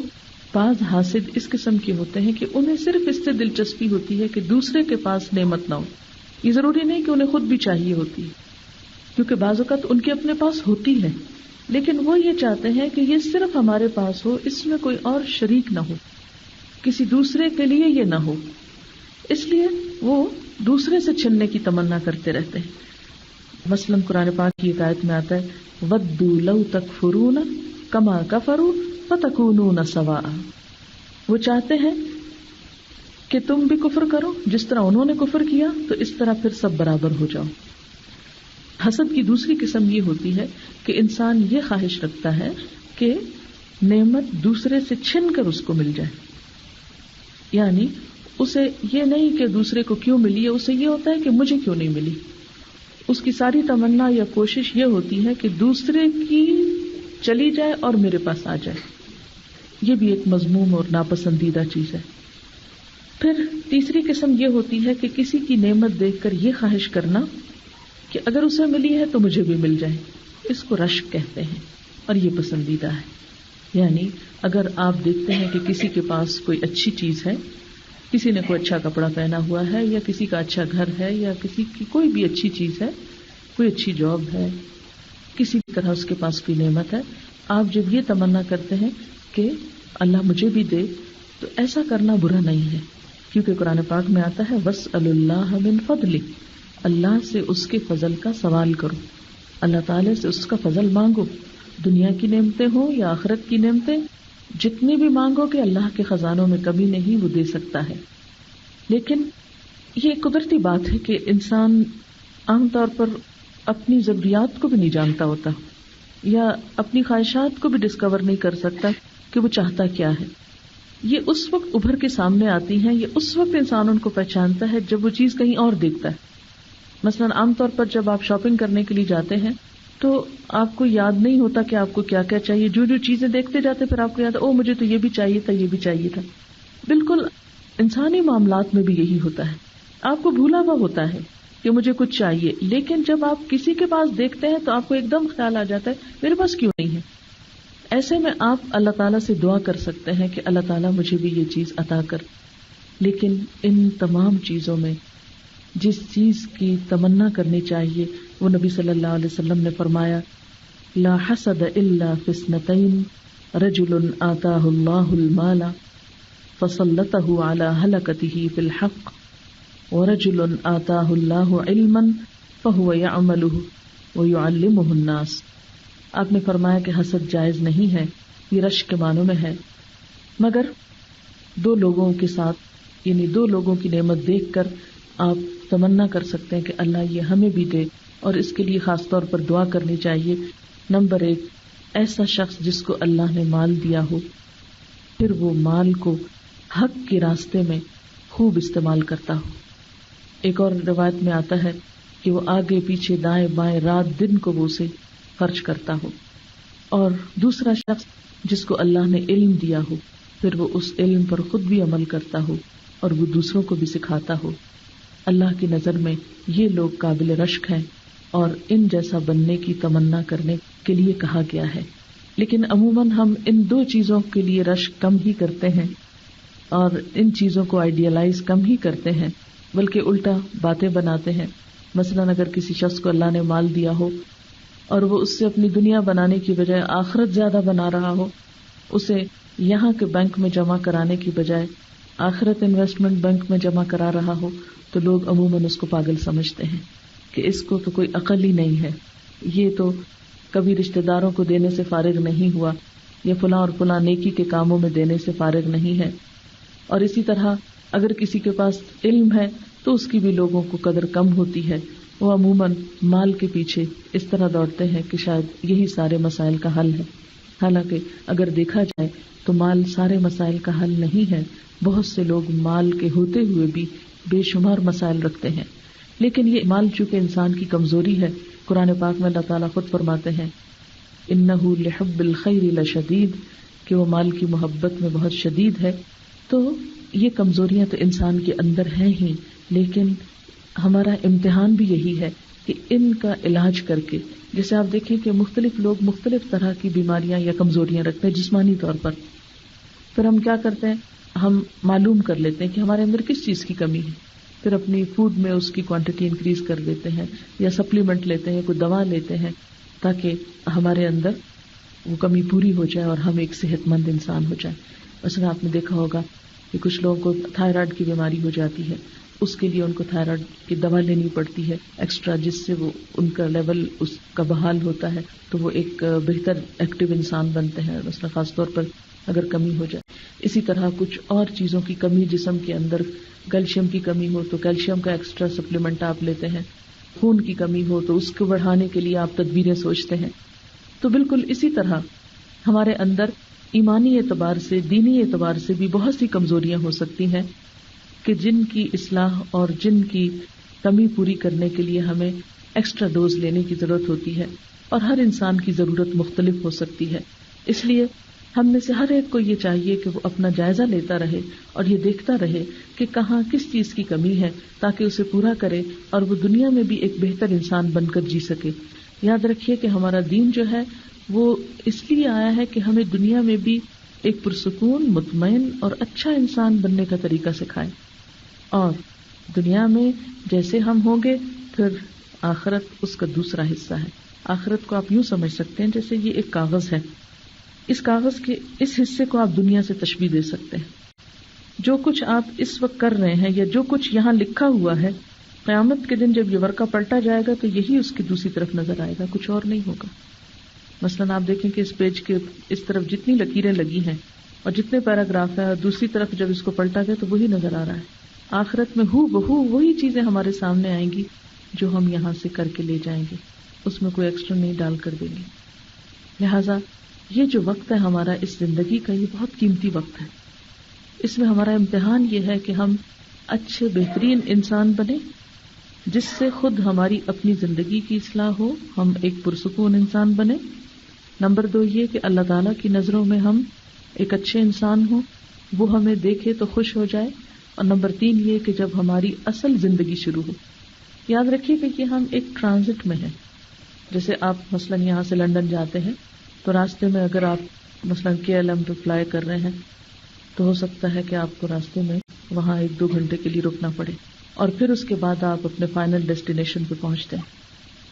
بعض حاسد اس قسم کے ہوتے ہیں کہ انہیں صرف اس سے دلچسپی ہوتی ہے کہ دوسرے کے پاس نعمت نہ ہو. یہ ضروری نہیں کہ انہیں خود بھی چاہیے ہوتی ہے، کیونکہ بعض اوقات ان کے اپنے پاس ہوتی ہے، لیکن وہ یہ چاہتے ہیں کہ یہ صرف ہمارے پاس ہو، اس میں کوئی اور شریک نہ ہو، کسی دوسرے کے لیے یہ نہ ہو. اس لیے وہ دوسرے سے چھننے کی تمنا کرتے رہتے ہیں. مثلاً قرآن پاک کی ایک آیت میں آتا ہے وَدُّوا لَوْ تَكْفُرُونَ كَمَا كَفَرُوا فَتَكُونُونَ سَوَاءً. وہ چاہتے ہیں کہ تم بھی کفر کرو جس طرح انہوں نے کفر کیا، تو اس طرح پھر سب برابر ہو جاؤ. حسد کی دوسری قسم یہ ہوتی ہے کہ انسان یہ خواہش رکھتا ہے کہ نعمت دوسرے سے چھن کر اس کو مل جائے. یعنی اسے یہ نہیں کہ دوسرے کو کیوں ملی ہے، اسے یہ ہوتا ہے کہ مجھے کیوں نہیں ملی. اس کی ساری تمنا یا کوشش یہ ہوتی ہے کہ دوسرے کی چلی جائے اور میرے پاس آ جائے. یہ بھی ایک مذموم اور ناپسندیدہ چیز ہے. پھر تیسری قسم یہ ہوتی ہے کہ کسی کی نعمت دیکھ کر یہ خواہش کرنا کہ اگر اسے ملی ہے تو مجھے بھی مل جائے. اس کو رشک کہتے ہیں اور یہ پسندیدہ ہے. یعنی اگر آپ دیکھتے ہیں کہ کسی کے پاس کوئی اچھی چیز ہے، کسی نے کوئی اچھا کپڑا پہنا ہوا ہے، یا کسی کا اچھا گھر ہے، یا کسی کی کوئی بھی اچھی چیز ہے، کوئی اچھی جاب ہے، کسی طرح اس کے پاس کوئی نعمت ہے، آپ جب یہ تمنا کرتے ہیں کہ اللہ مجھے بھی دے، تو ایسا کرنا برا نہیں ہے، کیونکہ قرآن پاک میں آتا ہے وَاسْأَلُوا اللَّهَ مِن فَضْلِهِ، اللہ سے اس کے فضل کا سوال کرو، اللہ تعالیٰ سے اس کا فضل مانگو، دنیا کی نعمتیں ہوں یا آخرت کی نعمتیں، جتنی بھی مانگو کہ اللہ کے خزانوں میں کمی نہیں، وہ دے سکتا ہے. لیکن یہ قدرتی بات ہے کہ انسان عام طور پر اپنی ضروریات کو بھی نہیں جانتا ہوتا، یا اپنی خواہشات کو بھی ڈسکور نہیں کر سکتا کہ وہ چاہتا کیا ہے. یہ اس وقت ابھر کے سامنے آتی ہیں، یہ اس وقت انسان ان کو پہچانتا ہے جب وہ چیز کہیں اور دیکھتا ہے. مثلاً عام طور پر جب آپ شاپنگ کرنے کے لیے جاتے ہیں تو آپ کو یاد نہیں ہوتا کہ آپ کو کیا کیا چاہیے، جو جو چیزیں دیکھتے جاتے پھر آپ کو یاد او مجھے تو یہ بھی چاہیے تھا، یہ بھی چاہیے تھا. بالکل انسانی معاملات میں بھی یہی ہوتا ہے، آپ کو بھولا ہوا ہوتا ہے کہ مجھے کچھ چاہیے، لیکن جب آپ کسی کے پاس دیکھتے ہیں تو آپ کو ایک دم خیال آ جاتا ہے میرے پاس کیوں نہیں ہے. ایسے میں آپ اللہ تعالیٰ سے دعا کر سکتے ہیں کہ اللہ تعالیٰ مجھے بھی یہ چیز عطا کر. لیکن ان تمام چیزوں میں جس چیز کی تمنا کرنی چاہیے وہ نبی صلی اللہ علیہ وسلم نے فرمایا لا حسد الا فی اثنتین رجل آتاہ اللہ المال فسلطہ علی ہلکتہ فی الحق ورجل آتاہ اللہ علما فہو یعملہ ویعلمہ الناس. آپ نے فرمایا کہ حسد جائز نہیں ہے، یہ رشک کے معنوں میں ہے، مگر دو لوگوں کے ساتھ، یعنی دو لوگوں کی نعمت دیکھ کر آپ تمنا کر سکتے ہیں کہ اللہ یہ ہمیں بھی دے، اور اس کے لیے خاص طور پر دعا کرنی چاہیے. نمبر 1، ایسا شخص جس کو اللہ نے مال دیا ہو، پھر وہ مال کو حق کے راستے میں خوب استعمال کرتا ہو. ایک اور روایت میں آتا ہے کہ وہ آگے پیچھے دائیں بائیں رات دن کو وہ اسے خرچ کرتا ہو. اور دوسرا شخص جس کو اللہ نے علم دیا ہو، پھر وہ اس علم پر خود بھی عمل کرتا ہو اور وہ دوسروں کو بھی سکھاتا ہو. اللہ کی نظر میں یہ لوگ قابل رشک ہیں اور ان جیسا بننے کی تمنا کرنے کے لیے کہا گیا ہے. لیکن عموماً ہم ان دو چیزوں کے لیے رشک کم ہی کرتے ہیں اور ان چیزوں کو آئیڈیالائز کم ہی کرتے ہیں، بلکہ الٹا باتیں بناتے ہیں. مثلاً اگر کسی شخص کو اللہ نے مال دیا ہو اور وہ اس سے اپنی دنیا بنانے کی بجائے آخرت زیادہ بنا رہا ہو، اسے یہاں کے بینک میں جمع کرانے کی بجائے آخرت انویسٹمنٹ بینک میں جمع کرا رہا ہو، تو لوگ عموماً اس کو پاگل سمجھتے ہیں کہ اس کو تو کوئی عقل ہی نہیں ہے، یہ تو کبھی رشتہ داروں کو دینے سے فارغ نہیں ہوا، یا فلاں اور فلاں نیکی کے کاموں میں دینے سے فارغ نہیں ہے. اور اسی طرح اگر کسی کے پاس علم ہے تو اس کی بھی لوگوں کو قدر کم ہوتی ہے. وہ عموماً مال کے پیچھے اس طرح دوڑتے ہیں کہ شاید یہی سارے مسائل کا حل ہے. حالانکہ اگر دیکھا جائے تو مال سارے مسائل کا حل نہیں ہے. بہت سے لوگ مال کے ہوتے ہوئے بھی بے شمار مسائل رکھتے ہیں، لیکن یہ مال چونکہ انسان کی کمزوری ہے. قرآن پاک میں اللہ تعالیٰ خود فرماتے ہیں انہ لحب الخیر لشدید، کہ وہ مال کی محبت میں بہت شدید ہے. تو یہ کمزوریاں تو انسان کے اندر ہیں ہی، لیکن ہمارا امتحان بھی یہی ہے کہ ان کا علاج کر کے، جیسے آپ دیکھیں کہ مختلف لوگ مختلف طرح کی بیماریاں یا کمزوریاں رکھتے ہیں جسمانی طور پر، پھر ہم کیا کرتے ہیں، ہم معلوم کر لیتے ہیں کہ ہمارے اندر کس چیز کی کمی ہے، پھر اپنی فوڈ میں اس کی کوانٹٹی انکریز کر دیتے ہیں، یا سپلیمنٹ لیتے ہیں، کوئی دوا لیتے ہیں تاکہ ہمارے اندر وہ کمی پوری ہو جائے اور ہم ایک صحت مند انسان ہو جائے. مثلا آپ نے دیکھا ہوگا کہ کچھ لوگوں کو تھائرائڈ کی بیماری ہو جاتی ہے، اس کے لیے ان کو تھائرائڈ کی دوا لینی پڑتی ہے ایکسٹرا، جس سے وہ ان کا لیول اس کا بحال ہوتا ہے، تو وہ ایک بہتر ایکٹیو انسان بنتے ہیں، مثلا خاص طور پر اگر کمی ہو جائے. اسی طرح کچھ اور چیزوں کی کمی جسم کے اندر، کیلشیم کی کمی ہو تو کیلشیم کا ایکسٹرا سپلیمنٹ آپ لیتے ہیں، خون کی کمی ہو تو اس کو بڑھانے کے لیے آپ تدبیریں سوچتے ہیں. تو بالکل اسی طرح ہمارے اندر ایمانی اعتبار سے، دینی اعتبار سے بھی بہت سی کمزوریاں ہو سکتی ہیں کہ جن کی اصلاح اور جن کی کمی پوری کرنے کے لیے ہمیں ایکسٹرا ڈوز لینے کی ضرورت ہوتی ہے، اور ہر انسان کی ضرورت مختلف ہو سکتی ہے. اس لیے ہم میں سے ہر ایک کو یہ چاہیے کہ وہ اپنا جائزہ لیتا رہے اور یہ دیکھتا رہے کہ کہاں کس چیز کی کمی ہے تاکہ اسے پورا کرے اور وہ دنیا میں بھی ایک بہتر انسان بن کر جی سکے. یاد رکھیے کہ ہمارا دین جو ہے وہ اس لیے آیا ہے کہ ہمیں دنیا میں بھی ایک پرسکون، مطمئن اور اچھا انسان بننے کا طریقہ سکھائے، اور دنیا میں جیسے ہم ہوں گے پھر آخرت اس کا دوسرا حصہ ہے. آخرت کو آپ یوں سمجھ سکتے ہیں جیسے یہ ایک کاغذ ہے. اس کاغذ کے اس حصے کو آپ دنیا سے تشبیہ دے سکتے ہیں. جو کچھ آپ اس وقت کر رہے ہیں یا جو کچھ یہاں لکھا ہوا ہے، قیامت کے دن جب یہ ورقہ پلٹا جائے گا تو یہی اس کی دوسری طرف نظر آئے گا، کچھ اور نہیں ہوگا. مثلاً آپ دیکھیں کہ اس پیج کے اس طرف جتنی لکیریں لگی ہیں اور جتنے پیراگراف ہیں، اور دوسری طرف جب اس کو پلٹا گیا تو وہی نظر آ رہا ہے. آخرت میں ہو بہو وہی چیزیں ہمارے سامنے آئیں گی جو ہم یہاں سے کر کے لے جائیں گے، اس میں کوئی ایکسٹرا نہیں ڈال کر دیں گے. لہٰذا یہ جو وقت ہے ہمارا اس زندگی کا، یہ بہت قیمتی وقت ہے. اس میں ہمارا امتحان یہ ہے کہ ہم اچھے بہترین انسان بنیں جس سے خود ہماری اپنی زندگی کی اصلاح ہو، ہم ایک پرسکون انسان بنیں. نمبر 2 یہ کہ اللہ تعالیٰ کی نظروں میں ہم ایک اچھے انسان ہوں، وہ ہمیں دیکھے تو خوش ہو جائے. اور نمبر 3 یہ کہ جب ہماری اصل زندگی شروع ہو. یاد رکھیے کہ ہم ایک ٹرانزٹ میں ہیں. جیسے آپ مثلاً یہاں سے لندن جاتے ہیں تو راستے میں اگر آپ مثلاً KLM پہ فلائی کر رہے ہیں تو ہو سکتا ہے کہ آپ کو راستے میں وہاں 1-2 گھنٹے کے لیے رکنا پڑے اور پھر اس کے بعد آپ اپنے فائنل ڈیسٹینیشن پہ پہنچتے ہیں.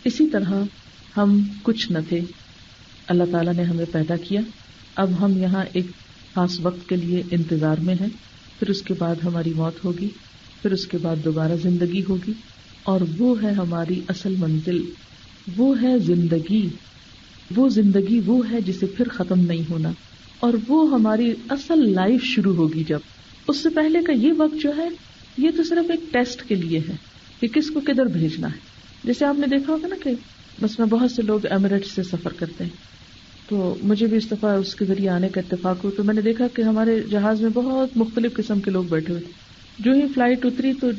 اسی طرح ہم کچھ نہ تھے، اللہ تعالیٰ نے ہمیں پیدا کیا. اب ہم یہاں ایک خاص وقت کے لیے انتظار میں ہیں، پھر اس کے بعد ہماری موت ہوگی، پھر اس کے بعد دوبارہ زندگی ہوگی، اور وہ ہے ہماری اصل منزل، وہ ہے زندگی. وہ زندگی وہ ہے جسے پھر ختم نہیں ہونا، اور وہ ہماری اصل لائف شروع ہوگی. جب اس سے پہلے کا یہ وقت جو ہے یہ تو صرف ایک ٹیسٹ کے لیے ہے کہ کس کو کدھر بھیجنا ہے. جیسے آپ نے دیکھا ہوگا نا کہ بس میں بہت سے لوگ ایمریٹس سے سفر کرتے ہیں، تو مجھے بھی اس دفعہ اس کے ذریعے آنے کا اتفاق ہو، تو میں نے دیکھا کہ ہمارے جہاز میں بہت مختلف قسم کے لوگ بیٹھے ہوئے تھے. جو ہی فلائٹ اتری تو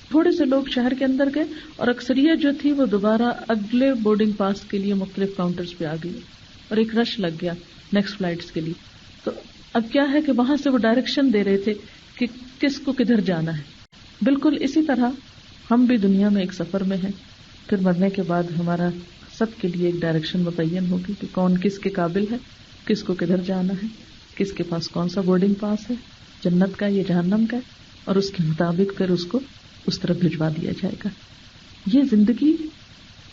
تھوڑے سے لوگ شہر کے اندر گئے اور اکثریت جو تھی وہ دوبارہ اگلے بورڈنگ پاس کے لیے مختلف کاؤنٹرز پہ آ گئی اور ایک رش لگ گیا نیکسٹ فلائٹس کے لیے. تو اب کیا ہے کہ وہاں سے وہ ڈائریکشن دے رہے تھے کہ کس کو کدھر جانا ہے. بالکل اسی طرح ہم بھی دنیا میں ایک سفر میں ہیں، پھر مرنے کے بعد ہمارا سب کے لیے ایک ڈائریکشن متعین ہوگی کہ کون کس کے قابل ہے، کس کو کدھر جانا ہے، کس کے پاس کون سا بورڈنگ پاس ہے، جنت کا یا جہنم کا، اور اس کے مطابق پھر اس کو اس طرف بھجوا دیا جائے گا. یہ زندگی،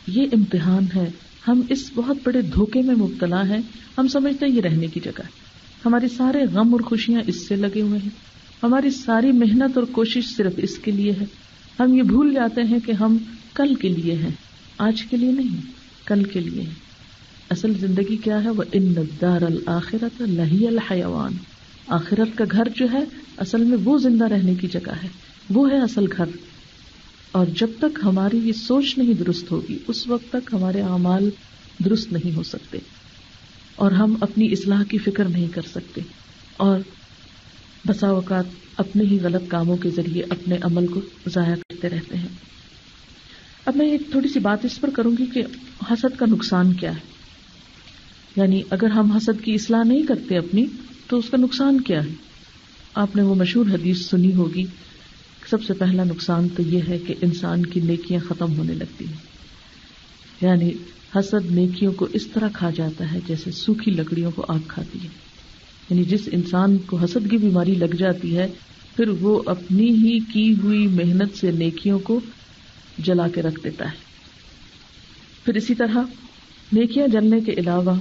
یہ امتحان ہے. ہم اس بہت بڑے دھوکے میں مبتلا ہیں، ہم سمجھتے ہیں یہ رہنے کی جگہ ہے. ہمارے سارے غم اور خوشیاں اس سے لگے ہوئے ہیں، ہماری ساری محنت اور کوشش صرف اس کے لیے ہے. ہم یہ بھول جاتے ہیں کہ ہم کل کے لیے ہیں، آج کے لیے نہیں، کل کے لیے ہیں. اصل زندگی کیا ہے؟ وَإِنَّ الدَّارَ الْآخِرَةَ لَهِيَ الْحَيَوَانُ. آخرت کا گھر جو ہے اصل میں وہ زندہ رہنے کی جگہ ہے، وہ ہے اصل گھر. اور جب تک ہماری یہ سوچ نہیں درست ہوگی اس وقت تک ہمارے اعمال درست نہیں ہو سکتے اور ہم اپنی اصلاح کی فکر نہیں کر سکتے، اور بسا اوقات اپنے ہی غلط کاموں کے ذریعے اپنے عمل کو ضائع کرتے رہتے ہیں. اب میں ایک تھوڑی سی بات اس پر کروں گی کہ حسد کا نقصان کیا ہے. یعنی اگر ہم حسد کی اصلاح نہیں کرتے اپنی تو اس کا نقصان کیا ہے. آپ نے وہ مشہور حدیث سنی ہوگی، سب سے پہلا نقصان تو یہ ہے کہ انسان کی نیکیاں ختم ہونے لگتی ہیں. یعنی حسد نیکیوں کو اس طرح کھا جاتا ہے جیسے سوکھی لکڑیوں کو آگ کھاتی ہے. یعنی جس انسان کو حسد کی بیماری لگ جاتی ہے پھر وہ اپنی ہی کی ہوئی محنت سے نیکیوں کو جلا کے رکھ دیتا ہے. پھر اسی طرح نیکیاں جلنے کے علاوہ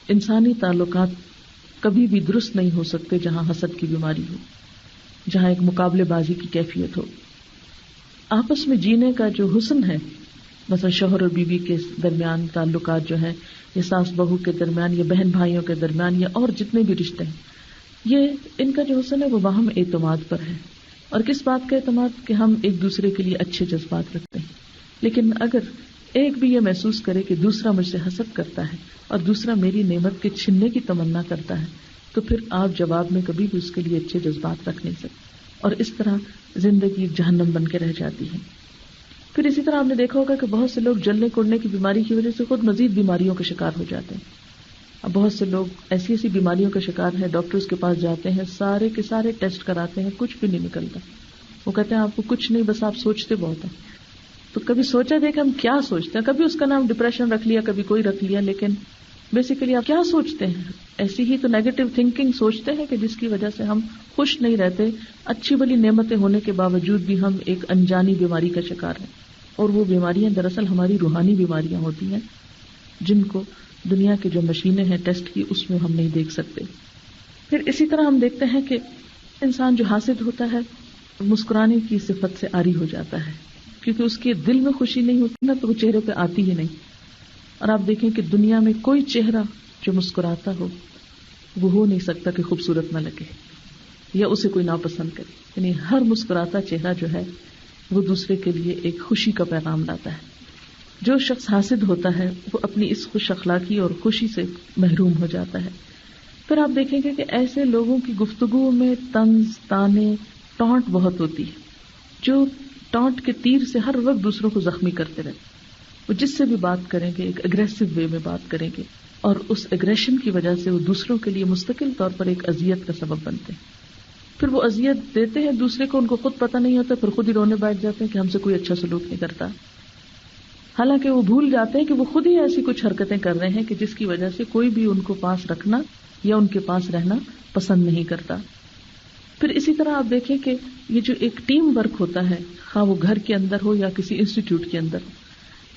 انسانی تعلقات کبھی بھی درست نہیں ہو سکتے جہاں حسد کی بیماری ہو، جہاں ایک مقابلے بازی کی کیفیت ہو. آپس میں جینے کا جو حسن ہے، مثلا شوہر اور بیوی کے درمیان تعلقات جو ہیں، یا ساس بہو کے درمیان، یا بہن بھائیوں کے درمیان، یا اور جتنے بھی رشتے ہیں، یہ ان کا جو حسن ہے وہ باہم اعتماد پر ہے. اور کس بات کا اعتماد؟ کہ ہم ایک دوسرے کے لیے اچھے جذبات رکھتے ہیں. لیکن اگر ایک بھی یہ محسوس کرے کہ دوسرا مجھ سے حسد کرتا ہے اور دوسرا میری نعمت کے چھننے کی تمنا کرتا ہے تو پھر آپ جواب میں کبھی بھی اس کے لیے اچھے جذبات رکھ نہیں سکتے، اور اس طرح زندگی جہنم بن کے رہ جاتی ہے. پھر اسی طرح آپ نے دیکھا ہوگا کہ بہت سے لوگ جلنے کوڑنے کی بیماری کی وجہ سے خود مزید بیماریوں کے شکار ہو جاتے ہیں. اب بہت سے لوگ ایسی ایسی بیماریوں کا شکار ہیں، ڈاکٹرز کے پاس جاتے ہیں، سارے کے سارے ٹیسٹ کراتے ہیں، کچھ بھی نہیں نکلتا. وہ کہتے ہیں آپ کو کچھ نہیں، بس آپ سوچتے بہت ہیں. تو کبھی سوچا دے کہ ہم کیا سوچتے ہیں؟ کبھی اس کا نام ڈپریشن رکھ لیا، کبھی کوئی رکھ لیا، لیکن بیسیکلی آپ کیا سوچتے ہیں؟ ایسی ہی تو نیگیٹو تھنکنگ سوچتے ہیں کہ جس کی وجہ سے ہم خوش نہیں رہتے. اچھی بلی نعمتیں ہونے کے باوجود بھی ہم ایک انجانی بیماری کا شکار ہیں، اور وہ بیماریاں دراصل ہماری روحانی بیماریاں ہوتی ہیں جن کو دنیا کی جو مشینیں ہیں ٹیسٹ کی اس میں ہم نہیں دیکھ سکتے. پھر اسی طرح ہم دیکھتے ہیں کہ انسان جو حاسد ہوتا ہے مسکرانے کی صفت سے عاری ہو جاتا ہے، کیونکہ اس کے دل میں خوشی نہیں ہوتی نا، تو وہ چہرے پہ آتی ہی نہیں. اور آپ دیکھیں کہ دنیا میں کوئی چہرہ جو مسکراتا ہو وہ ہو نہیں سکتا کہ خوبصورت نہ لگے یا اسے کوئی ناپسند کرے. یعنی ہر مسکراتا چہرہ جو ہے وہ دوسرے کے لیے ایک خوشی کا پیغام لاتا ہے. جو شخص حاسد ہوتا ہے وہ اپنی اس خوش اخلاقی اور خوشی سے محروم ہو جاتا ہے. پھر آپ دیکھیں گے کہ ایسے لوگوں کی گفتگو میں طنز، تانے، ٹانٹ بہت ہوتی ہے، جو ٹانٹ کے تیر سے ہر وقت دوسروں کو زخمی کرتے رہتے. وہ جس سے بھی بات کریں گے ایک اگریسو وے میں بات کریں گے، اور اس اگریشن کی وجہ سے وہ دوسروں کے لیے مستقل طور پر ایک اذیت کا سبب بنتے ہیں. پھر وہ اذیت دیتے ہیں دوسرے کو، ان کو خود پتہ نہیں ہوتا، پھر خود ہی رونے بیٹھ جاتے ہیں کہ ہم سے کوئی اچھا سلوک نہیں کرتا، حالانکہ وہ بھول جاتے ہیں کہ وہ خود ہی ایسی کچھ حرکتیں کر رہے ہیں کہ جس کی وجہ سے کوئی بھی ان کو پاس رکھنا یا ان کے پاس رہنا پسند نہیں کرتا. پھر اسی طرح آپ دیکھیں کہ یہ جو ایک ٹیم ورک ہوتا ہے، خواہ وہ گھر کے اندر ہو یا کسی انسٹیٹیوٹ کے اندر،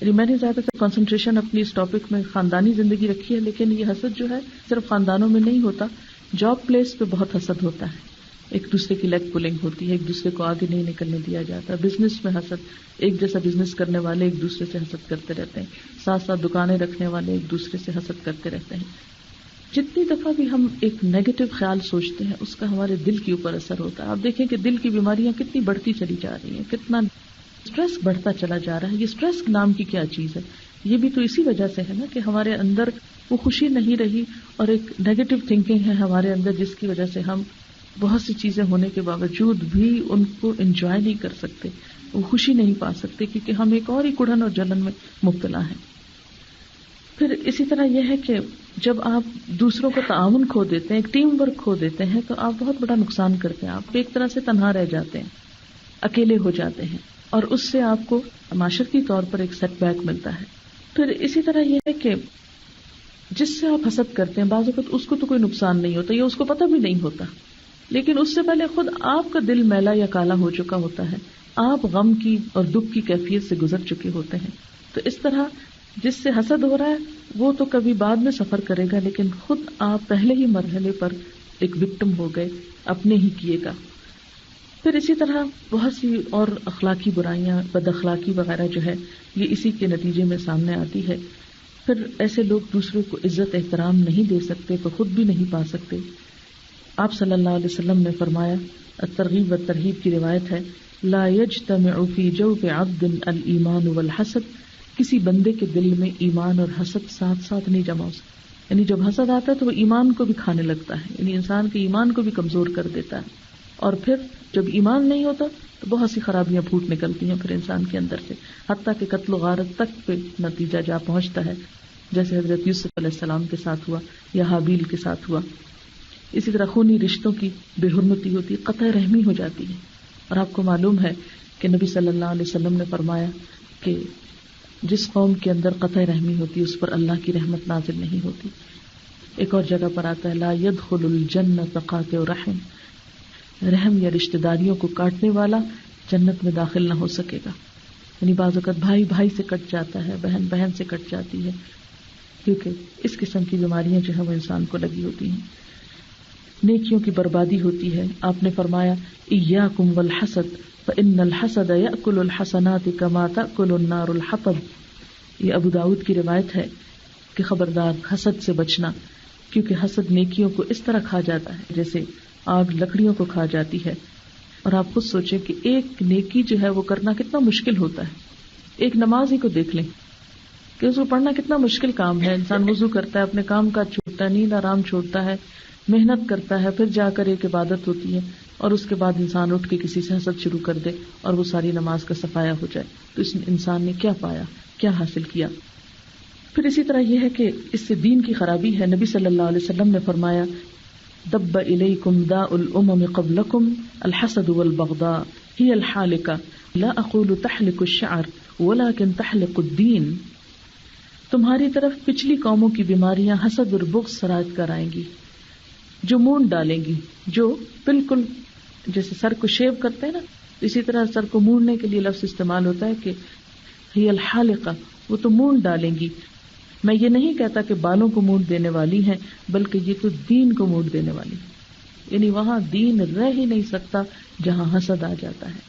یعنی میں نے زیادہ تر کنسنٹریشن اپنی اس ٹاپک میں خاندانی زندگی رکھی ہے، لیکن یہ حسد جو ہے صرف خاندانوں میں نہیں ہوتا، جاب پلیس پہ بہت حسد ہوتا ہے. ایک دوسرے کی لیگ پولنگ ہوتی ہے، ایک دوسرے کو آگے نہیں نکلنے دیا جاتا. بزنس میں حسد، ایک جیسا بزنس کرنے والے ایک دوسرے سے حسد کرتے رہتے ہیں، ساتھ ساتھ دکانیں رکھنے والے ایک دوسرے سے حسد کرتے رہتے ہیں. جتنی دفعہ بھی ہم ایک نیگیٹو خیال سوچتے ہیں اس کا ہمارے دل کے اوپر اثر ہوتا ہے. آپ دیکھیں کہ دل کی بیماریاں کتنی بڑھتی چلی جا رہی ہیں، کتنا اسٹریس بڑھتا چلا جا رہا ہے. یہ اسٹریس نام کی کیا چیز ہے؟ یہ بھی تو اسی وجہ سے ہے نا کہ ہمارے اندر وہ خوشی نہیں رہی اور ایک نیگیٹو تھنکنگ ہے ہمارے اندر، جس کی وجہ سے ہم بہت سی چیزیں ہونے کے باوجود بھی ان کو انجوائے نہیں کر سکتے، وہ خوشی نہیں پا سکتے، کیونکہ ہم ایک اور ہی کڑھن اور جلن میں مبتلا ہیں. پھر اسی طرح یہ ہے کہ جب آپ دوسروں کو تعاون کھو دیتے ہیں، ایک ٹیم ورک کھو دیتے ہیں، تو آپ بہت بڑا نقصان کرتے ہیں. آپ ایک طرح سے تنہا رہ جاتے ہیں، اکیلے ہو جاتے ہیں، اور اس سے آپ کو معاشرتی طور پر ایک سیٹ بیک ملتا ہے. پھر اسی طرح یہ ہے کہ جس سے آپ حسد کرتے ہیں بعض اوقات اس کو تو کوئی نقصان نہیں ہوتا یا اس کو پتہ بھی نہیں ہوتا، لیکن اس سے پہلے خود آپ کا دل میلا یا کالا ہو چکا ہوتا ہے، آپ غم کی اور دکھ کی کیفیت سے گزر چکے ہوتے ہیں. تو اس طرح جس سے حسد ہو رہا ہے وہ تو کبھی بعد میں سفر کرے گا، لیکن خود آپ پہلے ہی مرحلے پر ایک وکٹم ہو گئے اپنے ہی کیے گا. پھر اسی طرح بہت سی اور اخلاقی برائیاں، بد اخلاقی وغیرہ جو ہے یہ اسی کے نتیجے میں سامنے آتی ہے. پھر ایسے لوگ دوسروں کو عزت احترام نہیں دے سکتے تو خود بھی نہیں پا سکتے. آپ صلی اللہ علیہ وسلم نے فرمایا، الترغیب والترہیب کی روایت ہے، لا یجتمع فی جوف عبد الایمان والحسد، کسی بندے کے دل میں ایمان اور حسد ساتھ ساتھ نہیں جمع ہو سکتا. یعنی جب حسد آتا ہے تو وہ ایمان کو بھی کھانے لگتا ہے، یعنی انسان کے ایمان کو بھی کمزور کر دیتا ہے. اور پھر جب ایمان نہیں ہوتا تو بہت سی خرابیاں پھوٹ نکلتی ہیں پھر انسان کے اندر سے، حتیٰ کہ قتل و غارت تک پہ نتیجہ جا پہنچتا ہے، جیسے حضرت یوسف علیہ السلام کے ساتھ ہوا یا حابیل کے ساتھ ہوا. اسی طرح خونی رشتوں کی بے حرمتی ہوتی ہے، قطع رحمی ہو جاتی ہے. اور آپ کو معلوم ہے کہ نبی صلی اللہ علیہ وسلم نے فرمایا کہ جس قوم کے اندر قطع رحمی ہوتی ہے اس پر اللہ کی رحمت نازل نہیں ہوتی. ایک اور جگہ پر آتا ہے، لا يدخل الجنۃ قاطع رحم، رحم یا رشتہ داریوں کو کاٹنے والا جنت میں داخل نہ ہو سکے گا. یعنی بعض اوقات بھائی بھائی سے کٹ جاتا ہے، بہن بہن سے کٹ جاتی ہے، کیونکہ اس قسم کی بیماریاں جو ہے وہ انسان کو لگی ہوتی ہیں. نیکیوں کی بربادی ہوتی ہے. آپ نے فرمایا، ایاکم والحسد فإن الحسد یأکل الحسنات کما تأکل النار الحطب. یہ ابو داؤد کی روایت ہے کہ خبردار حسد سے بچنا، کیونکہ حسد نیکیوں کو اس طرح کھا جاتا ہے جیسے آگ لکڑیوں کو کھا جاتی ہے. اور آپ خود سوچیں کہ ایک نیکی جو ہے وہ کرنا کتنا مشکل ہوتا ہے. ایک نماز ہی کو دیکھ لیں کہ اس کو پڑھنا کتنا مشکل کام ہے. انسان وضو کرتا ہے، اپنے کام کا چھوڑتا ہے، نیند آرام چھوڑتا ہے، محنت کرتا ہے، پھر جا کر ایک عبادت ہوتی ہے، اور اس کے بعد انسان اٹھ کے کسی سے حسد شروع کر دے اور وہ ساری نماز کا صفایا ہو جائے. تو اس انسان نے کیا پایا، کیا حاصل کیا؟ پھر اسی طرح یہ ہے کہ اس سے دین کی خرابی ہے. نبی صلی اللہ علیہ وسلم نے فرمایا دب الیکم داء الامم قبلکم الحسد والبغضاء هي الحالقة لا اقول تحلق الشعر ولكن تحلق الدین. تمہاری طرف پچھلی قوموں کی بیماریاں حسد اور بغض سرایت کر آئیں گی جو مونڈ ڈالیں گی، جو بالکل جیسے سر کو شیو کرتے ہیں نا، اسی طرح سر کو مونڈنے کے لیے لفظ استعمال ہوتا ہے کہ ہی الحالقہ، وہ تو مونڈ ڈالیں گی. میں یہ نہیں کہتا کہ بالوں کو مونڈ دینے والی ہیں، بلکہ یہ تو دین کو مونڈ دینے والی ہیں. یعنی وہاں دین رہ ہی نہیں سکتا جہاں حسد آ جاتا ہے.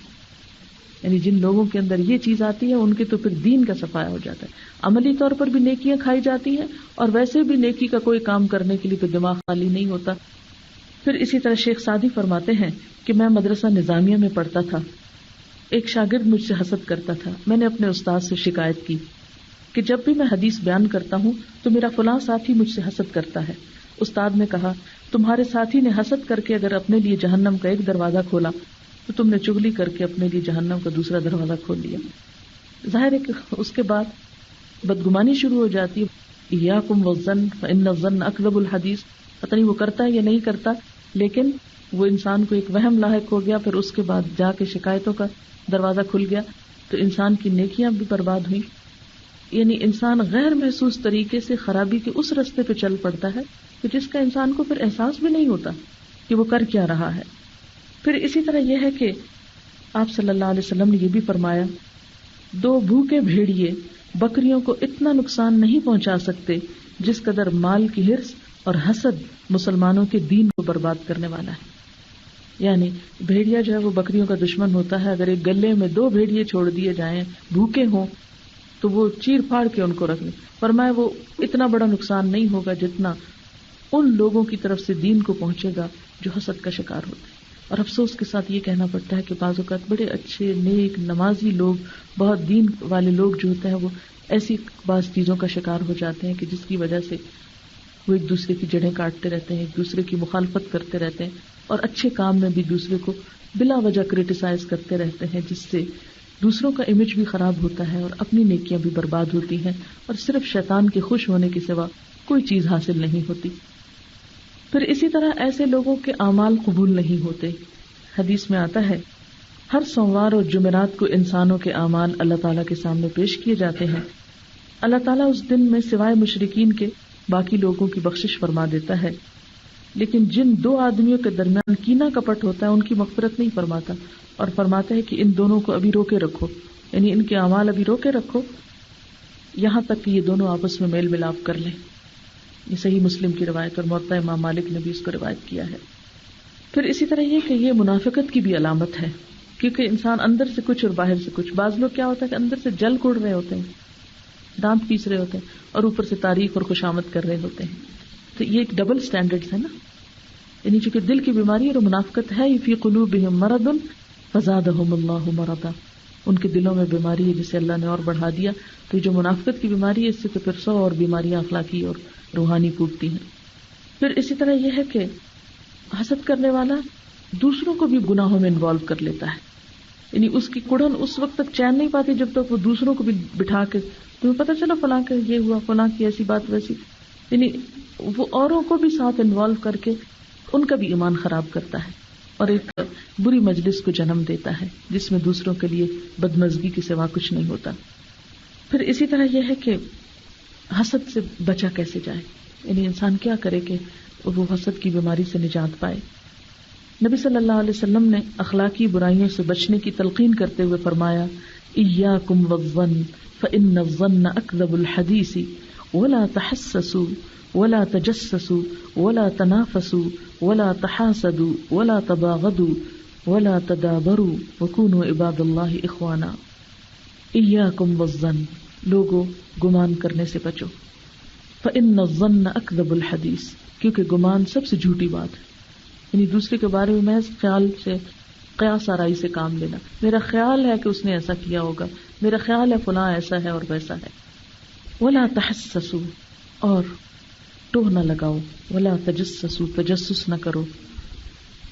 یعنی جن لوگوں کے اندر یہ چیز آتی ہے ان کے تو پھر دین کا صفایا ہو جاتا ہے. عملی طور پر بھی نیکیاں کھائی جاتی ہیں اور ویسے بھی نیکی کا کوئی کام کرنے کے لیے تو دماغ خالی نہیں ہوتا. پھر اسی طرح شیخ سعدی فرماتے ہیں کہ میں مدرسہ نظامیہ میں پڑھتا تھا. ایک شاگرد مجھ سے حسد کرتا تھا. میں نے اپنے استاد سے شکایت کی کہ جب بھی میں حدیث بیان کرتا ہوں تو میرا فلاں ساتھی مجھ سے حسد کرتا ہے. استاد نے کہا تمہارے ساتھی نے حسد کر کے اگر اپنے لیے جہنم کا ایک دروازہ کھولا تو تم نے چغلی کر کے اپنے لیے جہنم کا دوسرا دروازہ کھول لیا. ظاہر ہے کہ اس کے بعد بدگمانی شروع ہو جاتی ہے. ایاکم والظن فإن الظن اکذب الحدیث. پتہ نہیں وہ کرتا ہے یا نہیں کرتا، لیکن وہ انسان کو ایک وہم لاحق ہو گیا. پھر اس کے بعد جا کے شکایتوں کا دروازہ کھل گیا تو انسان کی نیکیاں بھی برباد ہوئی. یعنی انسان غیر محسوس طریقے سے خرابی کے اس رستے پہ چل پڑتا ہے کہ جس کا انسان کو پھر احساس بھی نہیں ہوتا کہ وہ کر کیا رہا ہے. پھر اسی طرح یہ ہے کہ آپ صلی اللہ علیہ وسلم نے یہ بھی فرمایا 2 بھوکے بھیڑیے بکریوں کو اتنا نقصان نہیں پہنچا سکتے جس قدر مال کی حرص اور حسد مسلمانوں کے دین کو برباد کرنے والا ہے. یعنی بھیڑیا جو ہے وہ بکریوں کا دشمن ہوتا ہے. اگر ایک گلے میں 2 بھیڑیے چھوڑ دیے جائیں بھوکے ہوں تو وہ چیر پھاڑ کے ان کو رکھ لیں. فرمایا وہ اتنا بڑا نقصان نہیں ہوگا جتنا ان لوگوں کی طرف سے دین کو پہنچے گا جو حسد کا شکار ہوتے ہیں. اور افسوس کے ساتھ یہ کہنا پڑتا ہے کہ بعض اوقات بڑے اچھے نیک نمازی لوگ، بہت دین والے لوگ جو ہوتے ہیں وہ ایسی بعض چیزوں کا شکار ہو جاتے ہیں کہ جس کی وجہ سے وہ ایک دوسرے کی جڑیں کاٹتے رہتے ہیں، ایک دوسرے کی مخالفت کرتے رہتے ہیں اور اچھے کام میں بھی دوسرے کو بلا وجہ کرٹیسائز کرتے رہتے ہیں، جس سے دوسروں کا امیج بھی خراب ہوتا ہے اور اپنی نیکیاں بھی برباد ہوتی ہیں اور صرف شیطان کے خوش ہونے کے سوا کوئی چیز حاصل نہیں ہوتی. پھر اسی طرح ایسے لوگوں کے اعمال قبول نہیں ہوتے. حدیث میں آتا ہے ہر سوموار اور جمعرات کو انسانوں کے اعمال اللہ تعالیٰ کے سامنے پیش کیے جاتے ہیں. اللہ تعالیٰ اس دن میں سوائے مشرکین کے باقی لوگوں کی بخشش فرما دیتا ہے، لیکن جن 2 آدمیوں کے درمیان کینہ کپٹ ہوتا ہے ان کی مغفرت نہیں فرماتا اور فرماتا ہے کہ ان دونوں کو ابھی روکے رکھو، یعنی ان کے اعمال ابھی روکے رکھو یہاں تک کہ یہ دونوں آپس میں میل ملاپ کر لیں. یہ صحیح مسلم کی روایت اور موطا امام مالک نے بھی اس کو روایت کیا ہے. پھر اسی طرح یہ کہ یہ منافقت کی بھی علامت ہے، کیونکہ انسان اندر سے کچھ اور باہر سے کچھ. بعض لوگ کیا ہوتا ہے کہ اندر سے جل کوڑ رہے ہوتے ہیں، دانت پیس رہے ہوتے ہیں اور اوپر سے تعریف اور خوشامد کر رہے ہوتے ہیں. تو یہ ایک ڈبل سٹینڈرڈ ہے نا. یعنی چونکہ دل کی بیماری اور منافقت ہے، فی قلوبہم مرض فزادہم اللہ مرضا، ان کے دلوں میں بیماری ہے جسے اللہ نے اور بڑھا دیا. تو یہ جو منافقت کی بیماری ہے اس سے تو پھر 100 اور بیماریاں اخلاقی اور روحانی پھوٹتی ہیں. پھر اسی طرح یہ ہے کہ حسد کرنے والا دوسروں کو بھی گناہوں میں انوالو کر لیتا ہے. یعنی اس کی کڑن اس وقت تک چین نہیں پاتی جب تک وہ دوسروں کو بھی بٹھا کے تمہیں پتہ چلا فلاں کا یہ ہوا، فلاں کی ایسی بات ویسی. یعنی وہ اوروں کو بھی ساتھ انوالو کر کے ان کا بھی ایمان خراب کرتا ہے اور ایک بری مجلس کو جنم دیتا ہے جس میں دوسروں کے لیے بدمزگی کے سوا کچھ نہیں ہوتا. پھر اسی طرح یہ ہے کہ حسد سے بچا کیسے جائے، یعنی انسان کیا کرے کہ وہ حسد کی بیماری سے نجات پائے. نبی صلی اللہ علیہ وسلم نے اخلاقی برائیوں سے بچنے کی تلقین کرتے ہوئے فرمایا ایاکم والظن فإن الظن اکذب الحدیث ولا تحسسوا ولا تجسسوا ولا تنافسوا ولا تحاسدوا ولا تباغضوا ولا تدابروا وكونوا عباد اللہ اخوانا. ایاکم والظن، لوگوں گمان کرنے سے بچو. فإن الظن اکذب الحدیث، کیونکہ گمان سب سے جھوٹی بات ہے. یعنی دوسرے کے بارے میں محض خیال سے، قیاس آرائی سے کام لینا. میرا خیال ہے کہ اس نے ایسا کیا ہوگا، میرا خیال ہے فلاں ایسا ہے اور ویسا ہے. ولا تحسسوا، اور ٹوہ نہ لگاؤ. ولا تجسسوا، تجسس نہ کرو.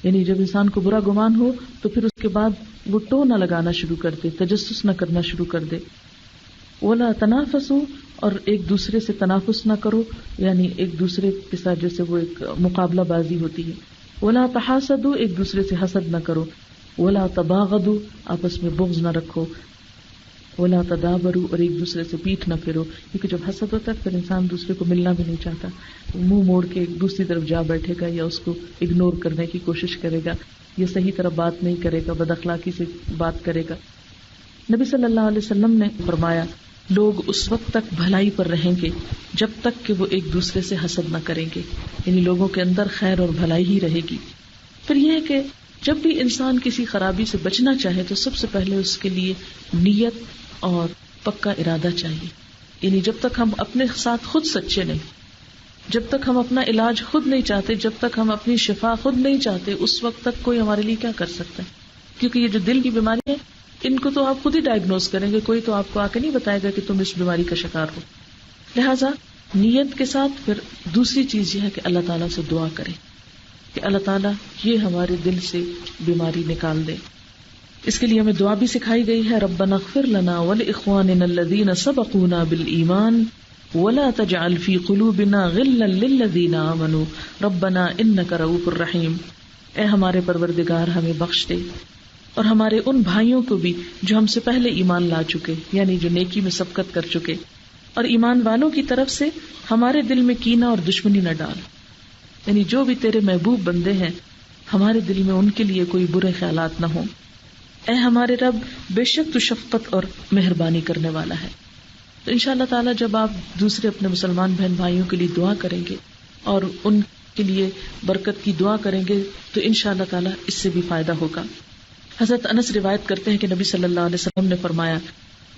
یعنی جب انسان کو برا گمان ہو تو پھر اس کے بعد وہ ٹوہ نہ لگانا شروع کر دے، تجسس نہ کرنا شروع کر دے. ولا تنافسوا، اور ایک دوسرے سے تنافس نہ کرو، یعنی ایک دوسرے کے ساتھ جیسے وہ ایک مقابلہ بازی ہوتی ہے. ولا تحاسدوا، ایک دوسرے سے حسد نہ کرو. ولا تباغضوا، آپس میں بغض نہ رکھو. ولا تدابروا، اور ایک دوسرے سے پیٹھ نہ پھرو، کیونکہ جب حسد ہوتا ہے پھر انسان دوسرے کو ملنا بھی نہیں چاہتا، منہ موڑ کے ایک دوسری طرف جا بیٹھے گا یا اس کو اگنور کرنے کی کوشش کرے گا، یا صحیح طرح بات نہیں کرے گا، بد اخلاقی سے بات کرے گا. نبی صلی اللہ علیہ وسلم نے فرمایا لوگ اس وقت تک بھلائی پر رہیں گے جب تک کہ وہ ایک دوسرے سے حسد نہ کریں گے، یعنی لوگوں کے اندر خیر اور بھلائی ہی رہے گی. پھر یہ ہے کہ جب بھی انسان کسی خرابی سے بچنا چاہے تو سب سے پہلے اس کے لیے نیت اور پکا ارادہ چاہیے. یعنی جب تک ہم اپنے ساتھ خود سچے نہیں، جب تک ہم اپنا علاج خود نہیں چاہتے، جب تک ہم اپنی شفا خود نہیں چاہتے، اس وقت تک کوئی ہمارے لیے کیا کر سکتا ہے. کیونکہ یہ جو دل کی بیماری ہے ان کو تو آپ خود ہی ڈائگنوز کریں گے، کوئی تو آپ کو آ کے نہیں بتائے گا کہ تم اس بیماری کا شکار ہو. لہٰذا نیت کے ساتھ پھر دوسری چیز یہ ہے کہ اللہ تعالیٰ سے دعا کریں کہ اللہ تعالیٰ یہ ہمارے دل سے بیماری نکال دے. اس کے لیے ہمیں دعا بھی سکھائی گئی ہے، ربنا اغفر لنا ولاخواننا الذین سبقونا بالایمان ولا تجعل فی قلوبنا غلا للذین آمنوا ربنا انک رؤوف الرحیم. اے ہمارے پروردگار ہمیں بخش دے اور ہمارے ان بھائیوں کو بھی جو ہم سے پہلے ایمان لا چکے، یعنی جو نیکی میں سبقت کر چکے، اور ایمان والوں کی طرف سے ہمارے دل میں کینہ اور دشمنی نہ ڈال. یعنی جو بھی تیرے محبوب بندے ہیں ہمارے دل میں ان کے لیے کوئی برے خیالات نہ ہوں. اے ہمارے رب بے شک تو شفقت اور مہربانی کرنے والا ہے. تو انشاءاللہ تعالی جب آپ دوسرے اپنے مسلمان بہن بھائیوں کے لیے دعا کریں گے اور ان کے لیے برکت کی دعا کریں گے تو انشاءاللہ تعالی اس سے بھی فائدہ ہوگا. حضرت انس روایت کرتے ہیں کہ نبی صلی اللہ علیہ وسلم نے فرمایا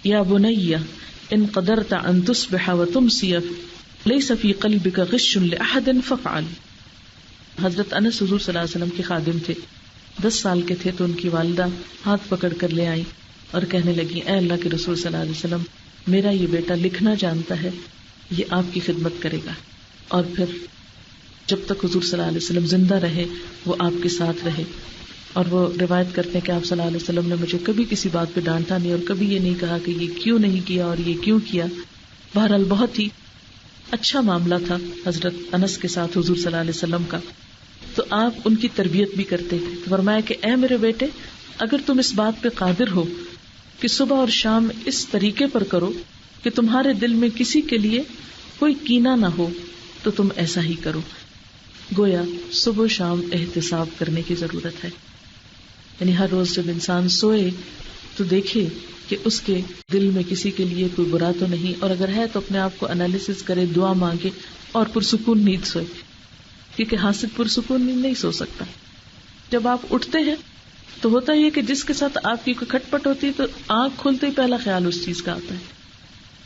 یا بنی ان قدرت ان تصبح وتمسی لیس فی قلبک غش لاحد فافعل. حضرت انس حضور صلی اللہ علیہ وسلم کے خادم تھے. 10 سال کے تھے تو ان کی والدہ ہاتھ پکڑ کر لے آئی اور کہنے لگی اے اللہ کے رسول صلی اللہ علیہ وسلم، میرا یہ بیٹا لکھنا جانتا ہے، یہ آپ کی خدمت کرے گا. اور پھر جب تک حضور صلی اللہ علیہ وسلم زندہ رہے وہ آپ کے ساتھ رہے. اور وہ روایت کرتے ہیں کہ آپ صلی اللہ علیہ وسلم نے مجھے کبھی کسی بات پہ ڈانٹا نہیں اور کبھی یہ نہیں کہا کہ یہ کیوں نہیں کیا اور یہ کیوں کیا. بہرحال بہت ہی اچھا معاملہ تھا حضرت انس کے ساتھ حضور صلی اللہ علیہ وسلم کا. تو آپ ان کی تربیت بھی کرتے تھے. فرمایا کہ اے میرے بیٹے، اگر تم اس بات پہ قادر ہو کہ صبح اور شام اس طریقے پر کرو کہ تمہارے دل میں کسی کے لیے کوئی کینہ نہ ہو تو تم ایسا ہی کرو. گویا صبح و شام احتساب کرنے کی ضرورت ہے. یعنی ہر روز جب انسان سوئے تو دیکھے کہ اس کے دل میں کسی کے لیے کوئی برا تو نہیں، اور اگر ہے تو اپنے آپ کو انالیسس کرے، دعا مانگے اور پرسکون نیند سوئے. کیونکہ حاسد پرسکون نیند نہیں سو سکتا. جب آپ اٹھتے ہیں تو ہوتا ہی ہے کہ جس کے ساتھ آپ کی کوئی کھٹ پٹ ہوتی ہے تو آنکھ کھلتے ہی پہلا خیال اس چیز کا آتا ہے،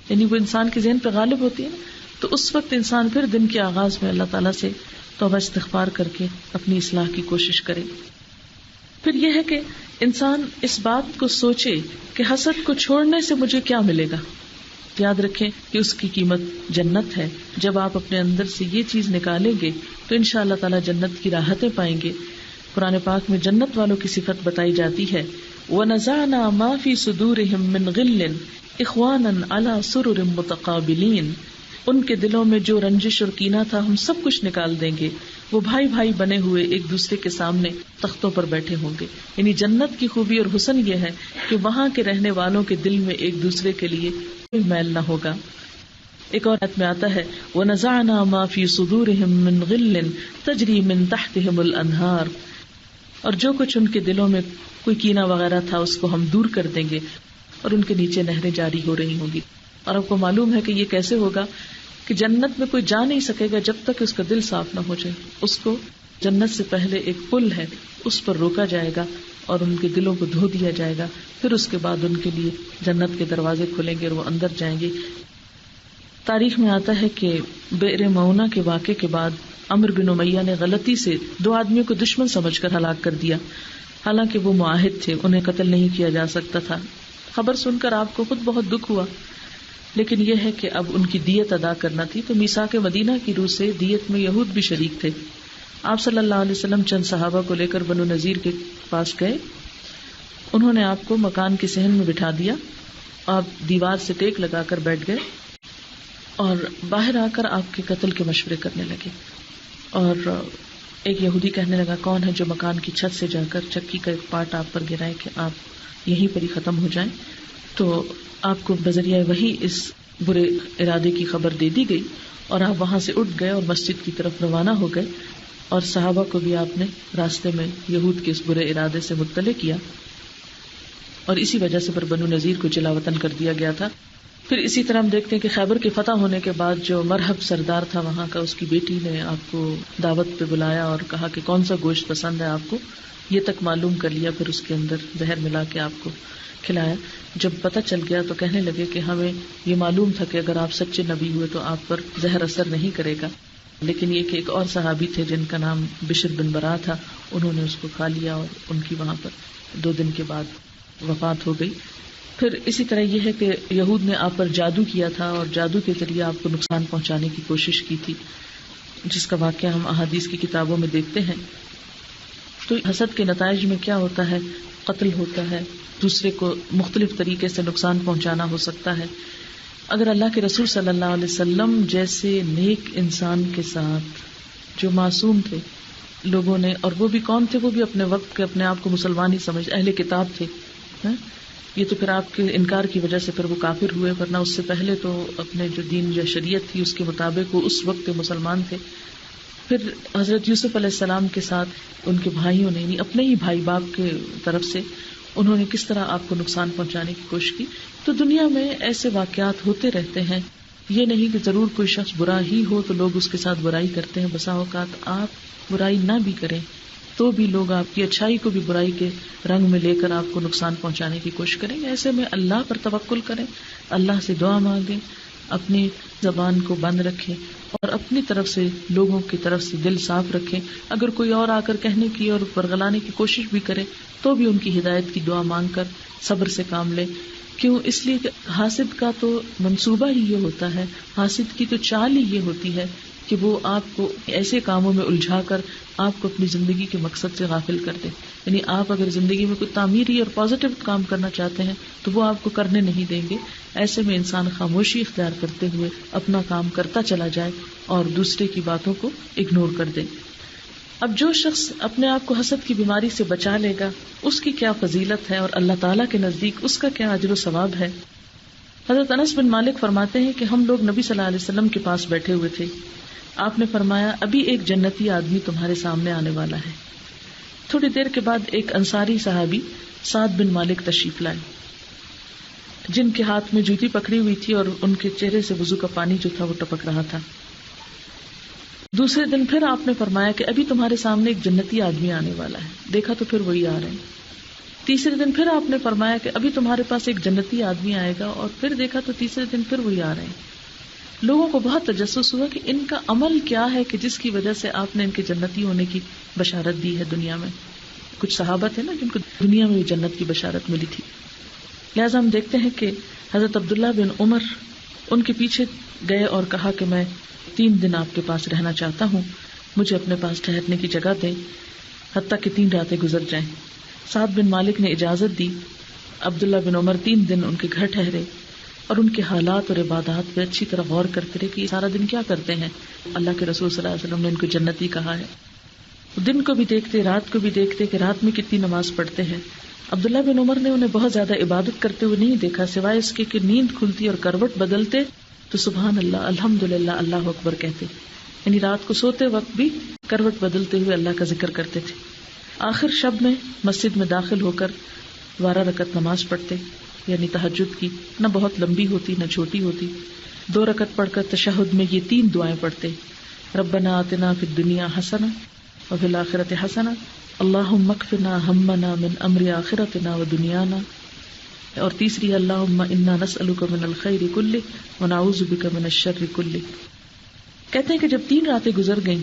یعنی وہ انسان کے ذہن پہ غالب ہوتی ہے نا. تو اس وقت انسان پھر دن کے آغاز میں اللہ تعالیٰ سے توبہ استغفار کر کے اپنی اصلاح کی کوشش کرے. پھر یہ ہے کہ انسان اس بات کو سوچے کہ حسد کو چھوڑنے سے مجھے کیا ملے گا. یاد رکھیں کہ اس کی قیمت جنت ہے. جب آپ اپنے اندر سے یہ چیز نکالیں گے تو انشاءاللہ تعالی جنت کی راحتیں پائیں گے. قرآن پاک میں جنت والوں کی صفت بتائی جاتی ہے وَنَزَعْنَا مَا فِي صُدُورِهِم مِّن غِلٍّ إِخْوَانًا عَلَى سُرُرٍ مُتَقَابِلِينَ. ان کے دلوں میں جو رنجش اور کینہ تھا ہم سب کچھ نکال دیں گے. وہ بھائی بھائی بنے ہوئے ایک دوسرے کے سامنے تختوں پر بیٹھے ہوں گے. یعنی جنت کی خوبی اور حسن یہ ہے کہ وہاں کے رہنے والوں کے دل میں ایک دوسرے کے لیے کوئی میل نہ ہوگا. ایک اور آیت میں آتا ہے وَنَزَعْنَا مَا فِي صُدُورِهِم مِّن غِلٍّ تَجْرِي مِن تَحْتِهِمُ الْأَنْهَارُ. اور جو کچھ ان کے دلوں میں کوئی کینہ وغیرہ تھا اس کو ہم دور کر دیں گے اور ان کے نیچے نہریں جاری ہو رہی ہوں گی. اور آپ کو معلوم ہے کہ یہ کیسے ہوگا کہ جنت میں کوئی جا نہیں سکے گا جب تک اس کا دل صاف نہ ہو جائے. اس کو جنت سے پہلے ایک پل ہے اس پر روکا جائے گا اور ان کے دلوں کو دھو دیا جائے گا. پھر اس کے بعد ان کے لیے جنت کے دروازے کھلیں گے اور وہ اندر جائیں گے. تاریخ میں آتا ہے کہ بئر معونہ کے واقعے کے بعد عمرو بن امیہ نے غلطی سے 2 آدمیوں کو دشمن سمجھ کر ہلاک کر دیا. حالانکہ وہ معاہد تھے، انہیں قتل نہیں کیا جا سکتا تھا. خبر سن کر آپ کو خود بہت دکھ ہوا، لیکن یہ ہے کہ اب ان کی دیت ادا کرنا تھی. تو میثاق مدینہ کی روح سے دیت میں یہود بھی شریک تھے. آپ صلی اللہ علیہ وسلم چند صحابہ کو لے کر بنو نذیر کے پاس گئے. انہوں نے آپ کو مکان کے صحن میں بٹھا دیا. آپ دیوار سے ٹیک لگا کر بیٹھ گئے اور باہر آ کر آپ کے قتل کے مشورے کرنے لگے. اور ایک یہودی کہنے لگا کون ہے جو مکان کی چھت سے جا کر چکی کا ایک پارٹ آپ پر گرائے کہ آپ یہیں پر ہی ختم ہو جائیں. تو آپ کو بذریعہ وحی اس برے ارادے کی خبر دے دی گئی اور آپ وہاں سے اٹھ گئے اور مسجد کی طرف روانہ ہو گئے، اور صحابہ کو بھی آپ نے راستے میں یہود کے اس برے ارادے سے مطلع کیا، اور اسی وجہ سے پر بنو نذیر کو جلا وطن کر دیا گیا تھا. پھر اسی طرح ہم دیکھتے ہیں کہ خیبر کے فتح ہونے کے بعد جو مرحب سردار تھا وہاں کا، اس کی بیٹی نے آپ کو دعوت پہ بلایا اور کہا کہ کون سا گوشت پسند ہے آپ کو، یہ تک معلوم کر لیا، پھر اس کے اندر زہر ملا کے آپ کو کھلایا. جب پتہ چل گیا تو کہنے لگے کہ ہمیں یہ معلوم تھا کہ اگر آپ سچے نبی ہوئے تو آپ پر زہر اثر نہیں کرے گا، لیکن یہ کہ ایک اور صحابی تھے جن کا نام بشر بن برا تھا، انہوں نے اس کو کھا لیا اور ان کی وہاں پر 2 دن کے بعد وفات ہو گئی. پھر اسی طرح یہ ہے کہ یہود نے آپ پر جادو کیا تھا اور جادو کے ذریعے آپ کو نقصان پہنچانے کی کوشش کی تھی، جس کا واقعہ ہم احادیث کی کتابوں میں دیکھتے ہیں. تو حسد کے نتائج میں کیا ہوتا ہے؟ قتل ہوتا ہے، دوسرے کو مختلف طریقے سے نقصان پہنچانا ہو سکتا ہے. اگر اللہ کے رسول صلی اللہ علیہ وسلم جیسے نیک انسان کے ساتھ جو معصوم تھے لوگوں نے، اور وہ بھی کون تھے؟ وہ بھی اپنے وقت کے اپنے آپ کو مسلمان ہی سمجھ اہل کتاب تھے. یہ تو پھر آپ کے انکار کی وجہ سے پھر وہ کافر ہوئے، ورنہ اس سے پہلے تو اپنے جو دین یا شریعت تھی اس کے مطابق وہ اس وقت مسلمان تھے. پھر حضرت یوسف علیہ السلام کے ساتھ ان کے بھائیوں نے، یعنی اپنے ہی بھائی باپ کے طرف سے انہوں نے کس طرح آپ کو نقصان پہنچانے کی کوشش کی. تو دنیا میں ایسے واقعات ہوتے رہتے ہیں، یہ نہیں کہ ضرور کوئی شخص برا ہی ہو تو لوگ اس کے ساتھ برائی کرتے ہیں. بسا اوقات آپ برائی نہ بھی کریں تو بھی لوگ آپ کی اچھائی کو بھی برائی کے رنگ میں لے کر آپ کو نقصان پہنچانے کی کوشش کریں گے. ایسے میں اللہ پر توکل کریں، اللہ سے دعا مانگیں، اپنی زبان کو بند رکھیں اور اپنی طرف سے لوگوں کی طرف سے دل صاف رکھیں. اگر کوئی اور آ کر کہنے کی اور برگلانے کی کوشش بھی کرے تو بھی ان کی ہدایت کی دعا مانگ کر صبر سے کام لیں. کیوں؟ اس لیے کہ حاسد کا تو منصوبہ ہی یہ ہوتا ہے، حاسد کی تو چال ہی یہ ہوتی ہے کہ وہ آپ کو ایسے کاموں میں الجھا کر آپ کو اپنی زندگی کے مقصد سے غافل کر دے. یعنی آپ اگر زندگی میں کوئی تعمیری اور پازیٹیو کام کرنا چاہتے ہیں تو وہ آپ کو کرنے نہیں دیں گے. ایسے میں انسان خاموشی اختیار کرتے ہوئے اپنا کام کرتا چلا جائے اور دوسرے کی باتوں کو اگنور کر دے. اب جو شخص اپنے آپ کو حسد کی بیماری سے بچا لے گا اس کی کیا فضیلت ہے اور اللہ تعالیٰ کے نزدیک اس کا کیا اجر و ثواب ہے. حضرت انس بن مالک فرماتے ہیں کہ ہم لوگ نبی صلی اللہ علیہ وسلم کے پاس بیٹھے ہوئے تھے. آپ نے فرمایا ابھی ایک جنتی آدمی تمہارے سامنے آنے والا ہے. تھوڑی دیر کے بعد ایک انصاری صحابی سعد بن مالک تشریف لائے جن کے ہاتھ میں جوتی پکڑی ہوئی تھی اور ان کے چہرے سے وضو کا پانی جو تھا وہ ٹپک رہا تھا. دوسرے دن پھر آپ نے فرمایا کہ ابھی تمہارے سامنے ایک جنتی آدمی آنے والا ہے. دیکھا تو پھر وہی آ رہے ہیں. تیسرے دن پھر آپ نے فرمایا کہ ابھی تمہارے پاس ایک جنتی آدمی آئے گا، اور پھر دیکھا تو تیسرے دن پھر وہی آ رہے ہیں. لوگوں کو بہت تجسس ہوا کہ ان کا عمل کیا ہے کہ جس کی وجہ سے آپ نے ان کے جنتی ہونے کی بشارت دی ہے دنیا میں. کچھ صحابہ تھے نا جن کو دنیا میں بھی جنت کی بشارت ملی تھی. لہٰذا ہم دیکھتے ہیں کہ حضرت عبداللہ بن عمر ان کے پیچھے گئے اور کہا کہ میں 3 دن آپ کے پاس رہنا چاہتا ہوں، مجھے اپنے پاس ٹھہرنے کی جگہ دیں حتیٰ کہ 3 راتیں گزر جائیں. سعد بن مالک نے اجازت دی. عبداللہ بن عمر 3 دن ان کے گھر ٹھہرے اور ان کے حالات اور عبادات پہ اچھی طرح غور کرتے رہے کہ یہ سارا دن کیا کرتے ہیں. اللہ کے رسول صلی اللہ علیہ وسلم نے ان کو جنتی کہا ہے. دن کو بھی دیکھتے، رات کو بھی دیکھتے کہ رات میں کتنی نماز پڑھتے ہیں. عبداللہ بن عمر نے انہیں بہت زیادہ عبادت کرتے ہوئے نہیں دیکھا سوائے اس کے کہ نیند کھلتی اور کروٹ بدلتے تو سبحان اللہ، الحمدللہ، اللہ اکبر کہتے. یعنی رات کو سوتے وقت بھی کروٹ بدلتے ہوئے اللہ کا ذکر کرتے تھے. آخر شب میں مسجد میں داخل ہو کر 12 رکعت نماز پڑھتے، یعنی تہجد کی، نہ بہت لمبی ہوتی نہ چھوٹی ہوتی. 2 رکعت پڑھ کر تشہد میں یہ 3 دعائیں پڑھتے: ربنا آتنا فی الدنیا حسنہ وفی الآخرۃ حسنہ اللہم اکفنا ہمنا من امر آخرتنا و دنیانا، اور تیسری اللہم انا نسألک من الخیر کلہ ونعوذ بک من الشر کلہ. کہتے ہیں کہ جب 3 راتیں گزر گئیں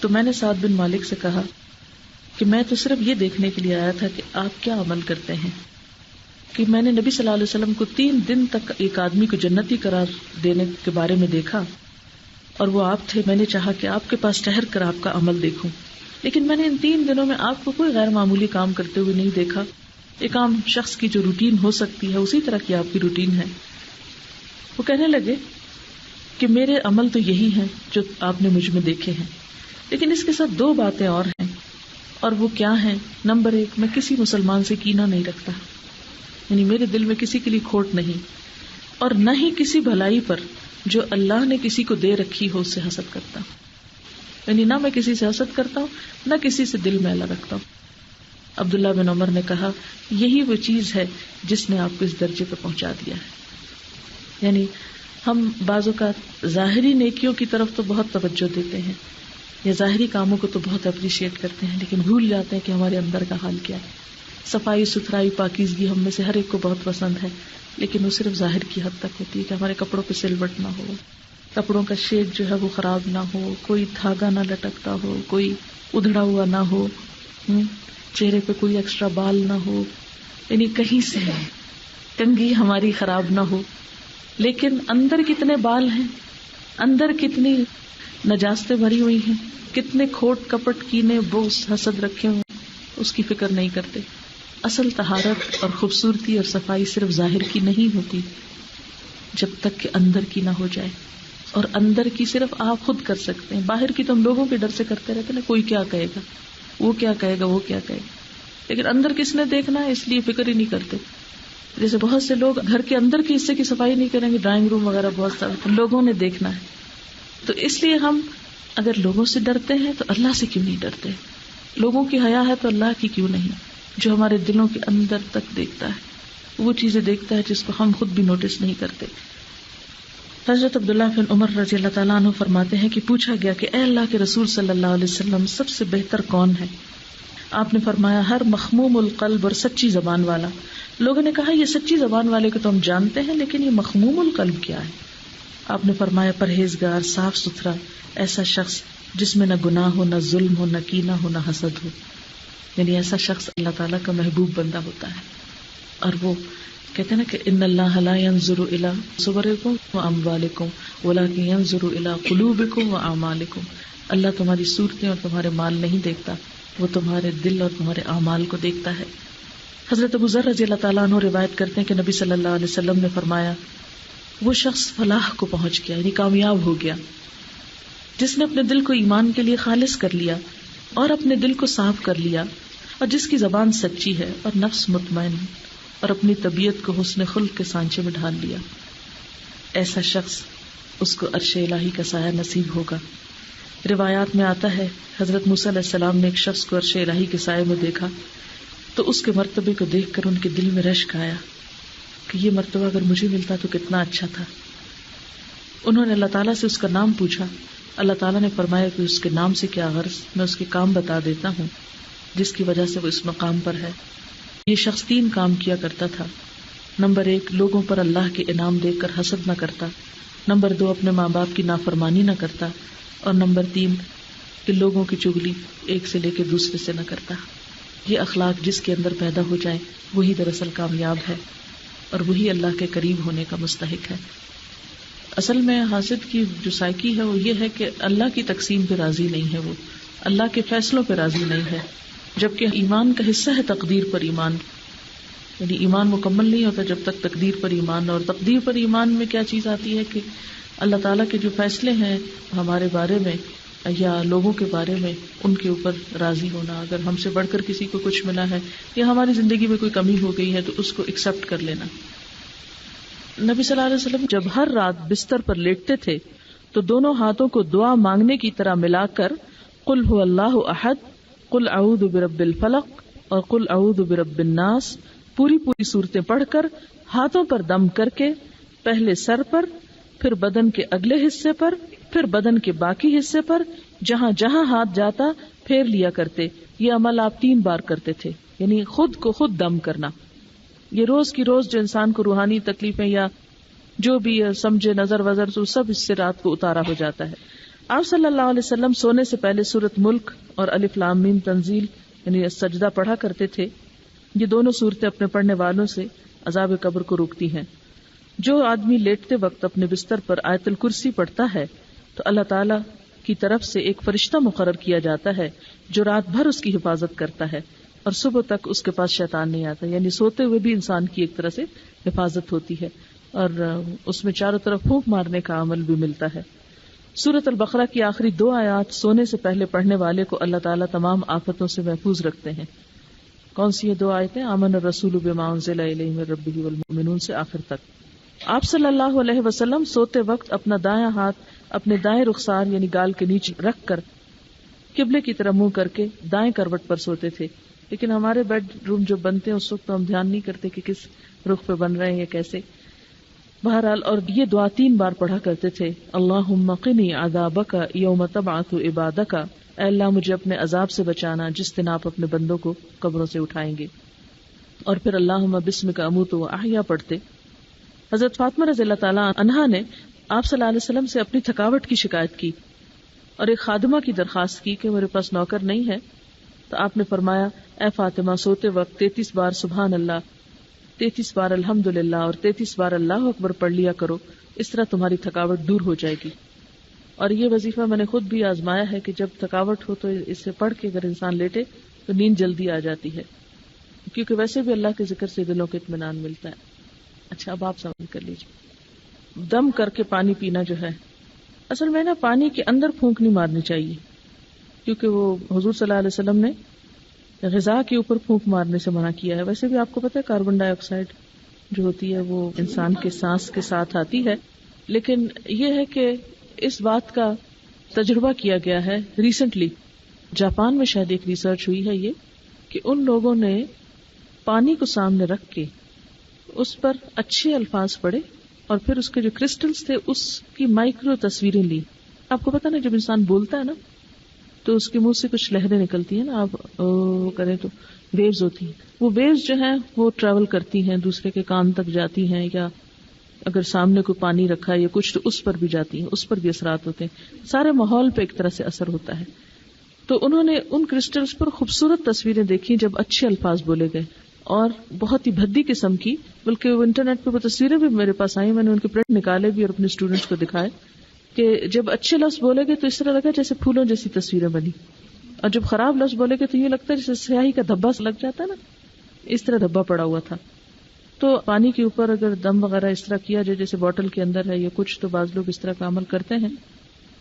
تو میں نے سعد بن مالک سے کہا کہ میں تو صرف یہ دیکھنے کے لیے آیا تھا کہ آپ کیا عمل کرتے ہیں، کہ میں نے نبی صلی اللہ علیہ وسلم کو 3 دن تک ایک آدمی کو جنتی قرار دینے کے بارے میں دیکھا اور وہ آپ تھے. میں نے چاہا کہ آپ کے پاس ٹھہر کر آپ کا عمل دیکھوں، لیکن میں نے ان 3 دنوں میں آپ کو کوئی غیر معمولی کام کرتے ہوئے نہیں دیکھا. ایک عام شخص کی جو روٹین ہو سکتی ہے اسی طرح کی آپ کی روٹین ہے. وہ کہنے لگے کہ میرے عمل تو یہی ہیں جو آپ نے مجھ میں دیکھے ہیں، لیکن اس کے ساتھ دو باتیں اور ہیں، اور وہ کیا ہیں؟ نمبر ایک، میں کسی مسلمان سے کینہ نہیں رکھتا، یعنی میرے دل میں کسی کے لیے کھوٹ نہیں، اور نہ ہی کسی بھلائی پر جو اللہ نے کسی کو دے رکھی ہو اس سے حسد کرتا، یعنی نہ میں کسی سے حسد کرتا ہوں، نہ کسی سے دل میلا رکھتا ہوں۔ عبداللہ بن عمر نے کہا یہی وہ چیز ہے جس نے آپ کو اس درجے پہ پہنچا دیا ہے۔ یعنی ہم بعض اوقات ظاہری نیکیوں کی طرف تو بہت توجہ دیتے ہیں یا ظاہری کاموں کو تو بہت اپریشیٹ کرتے ہیں، لیکن بھول جاتے ہیں کہ ہمارے اندر کا حال کیا ہے۔ صفائی ستھرائی پاکیزگی ہم میں سے ہر ایک کو بہت پسند ہے، لیکن وہ صرف ظاہر کی حد تک ہوتی ہے کہ ہمارے کپڑوں پہ سلوٹ نہ ہو، کپڑوں کا شیڈ جو ہے وہ خراب نہ ہو، کوئی دھاگا نہ لٹکتا ہو، کوئی ادھڑا ہوا نہ ہو، چہرے پہ کوئی ایکسٹرا بال نہ ہو، یعنی کہیں سے کنگھی ہماری خراب نہ ہو۔ لیکن اندر کتنے بال ہیں، اندر کتنی نجاستیں بھری ہوئی ہیں، کتنے کھوٹ کپٹ کینے بغض حسد رکھے ہوئے، اس کی فکر نہیں کرتے۔ اصل طہارت اور خوبصورتی اور صفائی صرف ظاہر کی نہیں ہوتی جب تک کہ اندر کی نہ ہو جائے، اور اندر کی صرف آپ خود کر سکتے ہیں، باہر کی تو ہم لوگوں کے ڈر سے کرتے رہتے ہیں، کوئی کیا کہے گا، وہ کیا کہے گا، وہ کیا کہے گا، لیکن اندر کس نے دیکھنا ہے اس لیے فکر ہی نہیں کرتے۔ جیسے بہت سے لوگ گھر کے اندر کے حصے کی صفائی نہیں کریں گے، ڈرائنگ روم وغیرہ بہت سارے لوگوں نے دیکھنا ہے، تو اس لیے ہم اگر لوگوں سے ڈرتے ہیں تو اللہ سے کیوں نہیں ڈرتے؟ لوگوں کی حیا ہے تو اللہ کی کیوں نہیں، جو ہمارے دلوں کے اندر تک دیکھتا ہے، وہ چیزیں دیکھتا ہے جس کو ہم خود بھی نوٹس نہیں کرتے۔ حضرت عبداللہ بن عمر رضی اللہ تعالیٰ عنہ فرماتے ہیں کہ پوچھا گیا کہ اے اللہ کے رسول صلی اللہ علیہ وسلم سب سے بہتر کون ہے؟ آپ نے فرمایا ہر مخموم القلب اور سچی زبان والا۔ لوگوں نے کہا یہ سچی زبان والے کو تو ہم جانتے ہیں، لیکن یہ مخموم القلب کیا ہے؟ آپ نے فرمایا پرہیزگار، صاف ستھرا، ایسا شخص جس میں نہ گناہ ہو، نہ ظلم ہو، نہ کینہ ہو، نہ حسد ہو، یعنی ایسا شخص اللہ تعالیٰ کا محبوب بندہ ہوتا ہے۔ اور وہ کہتے ہیں نا کہ ان اللہ لا ينظر الى صورکم واموالکم ولکن ينظر الى قلوبکم واعمالکم، اللہ تمہاری صورتیں اور تمہارے مال نہیں دیکھتا، وہ تمہارے دل اور تمہارے اعمال کو دیکھتا ہے۔ حضرت ابو ذر رضی اللہ تعالیٰ عنہ روایت کرتے ہیں کہ نبی صلی اللہ علیہ وسلم نے فرمایا وہ شخص فلاح کو پہنچ گیا، یعنی کامیاب ہو گیا، جس نے اپنے دل کو ایمان کے لیے خالص کر لیا اور اپنے دل کو صاف کر لیا، اور جس کی زبان سچی ہے اور نفس مطمئن، اور اپنی طبیعت کو حسن خلق کے سانچے میں ڈھال لیا، ایسا شخص اس کو عرش الہی کا سایہ نصیب ہوگا۔ روایات میں آتا ہے حضرت موسیٰ علیہ السلام نے ایک شخص کو عرش الہی کے سائے میں دیکھا تو اس کے مرتبے کو دیکھ کر ان کے دل میں رشک آیا کہ یہ مرتبہ اگر مجھے ملتا تو کتنا اچھا تھا۔ انہوں نے اللہ تعالیٰ سے اس کا نام پوچھا، اللہ تعالیٰ نے فرمایا کہ اس کے نام سے کیا غرض، میں اس کے کام بتا دیتا ہوں جس کی وجہ سے وہ اس مقام پر ہے۔ یہ شخص 3 کام کیا کرتا تھا۔ نمبر 1 لوگوں پر اللہ کے انعام دیکھ کر حسد نہ کرتا، نمبر 2 اپنے ماں باپ کی نافرمانی نہ کرتا، اور نمبر 3 کہ لوگوں کی چغلی ایک سے لے کے دوسرے سے نہ کرتا۔ یہ اخلاق جس کے اندر پیدا ہو جائیں وہی دراصل کامیاب ہے اور وہی اللہ کے قریب ہونے کا مستحق ہے۔ اصل میں حاسد کی جو سائیکی ہے وہ یہ ہے کہ اللہ کی تقسیم پہ راضی نہیں ہے، وہ اللہ کے فیصلوں پہ راضی نہیں ہے، جبکہ ایمان کا حصہ ہے تقدیر پر ایمان، یعنی ایمان مکمل نہیں ہوتا جب تک تقدیر پر ایمان نہ، اور تقدیر پر ایمان میں کیا چیز آتی ہے کہ اللہ تعالیٰ کے جو فیصلے ہیں ہمارے بارے میں یا لوگوں کے بارے میں ان کے اوپر راضی ہونا، اگر ہم سے بڑھ کر کسی کو کچھ ملا ہے یا ہماری زندگی میں کوئی کمی ہو گئی ہے تو اس کو ایکسپٹ کر لینا۔ نبی صلی اللہ علیہ وسلم جب ہر رات بستر پر لیٹتے تھے تو دونوں ہاتھوں کو دعا مانگنے کی طرح ملا کر قل هو اللہ احد، قل اعوذ برب الفلق اور قل اعوذ برب الناس پوری صورتیں پڑھ کر ہاتھوں پر دم کر کے پہلے سر پر، پھر بدن کے اگلے حصے پر، پھر بدن کے باقی حصے پر، جہاں جہاں ہاتھ جاتا پھیر لیا کرتے۔ یہ عمل آپ 3 بار کرتے تھے، یعنی خود کو خود دم کرنا۔ یہ روز کی روز جو انسان کو روحانی تکلیفیں یا جو بھی سمجھے نظر وزر تو سب اس سے رات کو اتارا ہو جاتا ہے۔ آپ صلی اللہ علیہ وسلم سونے سے پہلے سورۃ ملک اور الف لام میم تنزیل یعنی سجدہ پڑھا کرتے تھے۔ یہ دونوں صورتیں اپنے پڑھنے والوں سے عذاب قبر کو روکتی ہیں۔ جو آدمی لیٹتے وقت اپنے بستر پر آیت الکرسی پڑھتا ہے تو اللہ تعالی کی طرف سے ایک فرشتہ مقرر کیا جاتا ہے جو رات بھر اس کی حفاظت کرتا ہے اور صبح تک اس کے پاس شیطان نہیں آتا، یعنی سوتے ہوئے بھی انسان کی ایک طرح سے حفاظت ہوتی ہے۔ اور اس میں چاروں طرف پھونک مارنے کا عمل بھی ملتا ہے۔ سورۃ البقرہ کی آخری 2 آیات سونے سے پہلے پڑھنے والے کو اللہ تعالیٰ تمام آفتوں سے محفوظ رکھتے ہیں۔ کون سی یہ 2 آیتیں؟ آمن الرسول بما انزل الیہ من ربہ والمؤمنون سے آخر تک۔ آپ صلی اللہ علیہ وسلم سوتے وقت اپنا دایاں ہاتھ اپنے دائیں رخسار یعنی گال کے نیچے رکھ کر قبلے کی طرف منہ کر کے دائیں کروٹ پر سوتے تھے، لیکن ہمارے بیڈ روم جو بنتے ہیں اس وقت تو ہم دھیان نہیں کرتے کہ کس رخ پہ بن رہے ہیں یا کیسے۔ بہرحال اور یہ دعا 3 بار پڑھا کرتے تھے، اللہم قنی عذابک یوم تبعث عبادک، اے اللہ مجھے اپنے عذاب سے بچانا جس دن آپ اپنے بندوں کو قبروں سے اٹھائیں گے، اور پھر اللہم بسمک اموت و احیا پڑھتے۔ حضرت فاطمہ رضی اللہ تعالیٰ عنہا نے آپ صلی اللہ علیہ وسلم سے اپنی تھکاوٹ کی شکایت کی اور ایک خادمہ کی درخواست کی کہ میرے پاس نوکر نہیں ہے، تو آپ نے فرمایا، اے فاطمہ سوتے وقت 33 بار سبحان اللہ، 33 بار الحمدللہ اور 33 بار اللہ اکبر پڑھ لیا کرو، اس طرح تمہاری تھکاوٹ دور ہو جائے گی۔ اور یہ وظیفہ میں نے خود بھی آزمایا ہے کہ جب تھکاوٹ ہو تو اسے پڑھ کے اگر انسان لیٹے تو نیند جلدی آ جاتی ہے، کیونکہ ویسے بھی اللہ کے ذکر سے دلوں کو اطمینان ملتا ہے۔ اچھا اب آپ سمجھ کر لیجیے، دم کر کے پانی پینا جو ہے، اصل میں نا پانی کے اندر پھونک نہیں مارنی چاہیے، کیونکہ وہ حضور صلی اللہ علیہ وسلم نے غذا کے اوپر پھونک مارنے سے منع کیا ہے۔ ویسے بھی آپ کو پتہ ہے کاربن ڈائی آکسائڈ جو ہوتی ہے وہ انسان کے سانس کے ساتھ آتی ہے، لیکن یہ ہے کہ اس بات کا تجربہ کیا گیا ہے ریسنٹلی، جاپان میں شاید ایک ریسرچ ہوئی ہے یہ، کہ ان لوگوں نے پانی کو سامنے رکھ کے اس پر اچھے الفاظ پڑھے اور پھر اس کے جو کرسٹلز تھے اس کی مائکرو تصویریں لی۔ آپ کو پتا نا جب انسان بولتا ہے نا تو اس کے منہ سے کچھ لہریں نکلتی ہیں نا، آپ کریں تو ویوز ہوتی ہیں، وہ ویوز جو ہیں وہ ٹریول کرتی ہیں، دوسرے کے کان تک جاتی ہیں، یا اگر سامنے کوئی پانی رکھا ہے یا کچھ تو اس پر بھی جاتی ہیں، اس پر بھی اثرات ہوتے ہیں، سارے ماحول پہ ایک طرح سے اثر ہوتا ہے۔ تو انہوں نے ان کرسٹلز پر خوبصورت تصویریں دیکھی جب اچھے الفاظ بولے گئے، اور بہت ہی بھدی قسم کی، بلکہ وہ انٹرنیٹ پہ وہ تصویریں بھی میرے پاس آئی، میں نے ان کے پرنٹ نکالے بھی اور اپنے اسٹوڈنٹس کو دکھائے کہ جب اچھے لفظ بولے گئے تو اس طرح لگا جیسے پھولوں جیسی تصویریں بنی، اور جب خراب لفظ بولے گئے تو یہ لگتا ہے جیسے سیاہی کا دھبا لگ جاتا ہے نا، اس طرح دھبا پڑا ہوا تھا۔ تو پانی کے اوپر اگر دم وغیرہ اس طرح کیا جائے جیسے بوٹل کے اندر ہے یا کچھ، تو بعض لوگ اس طرح کا عمل کرتے ہیں۔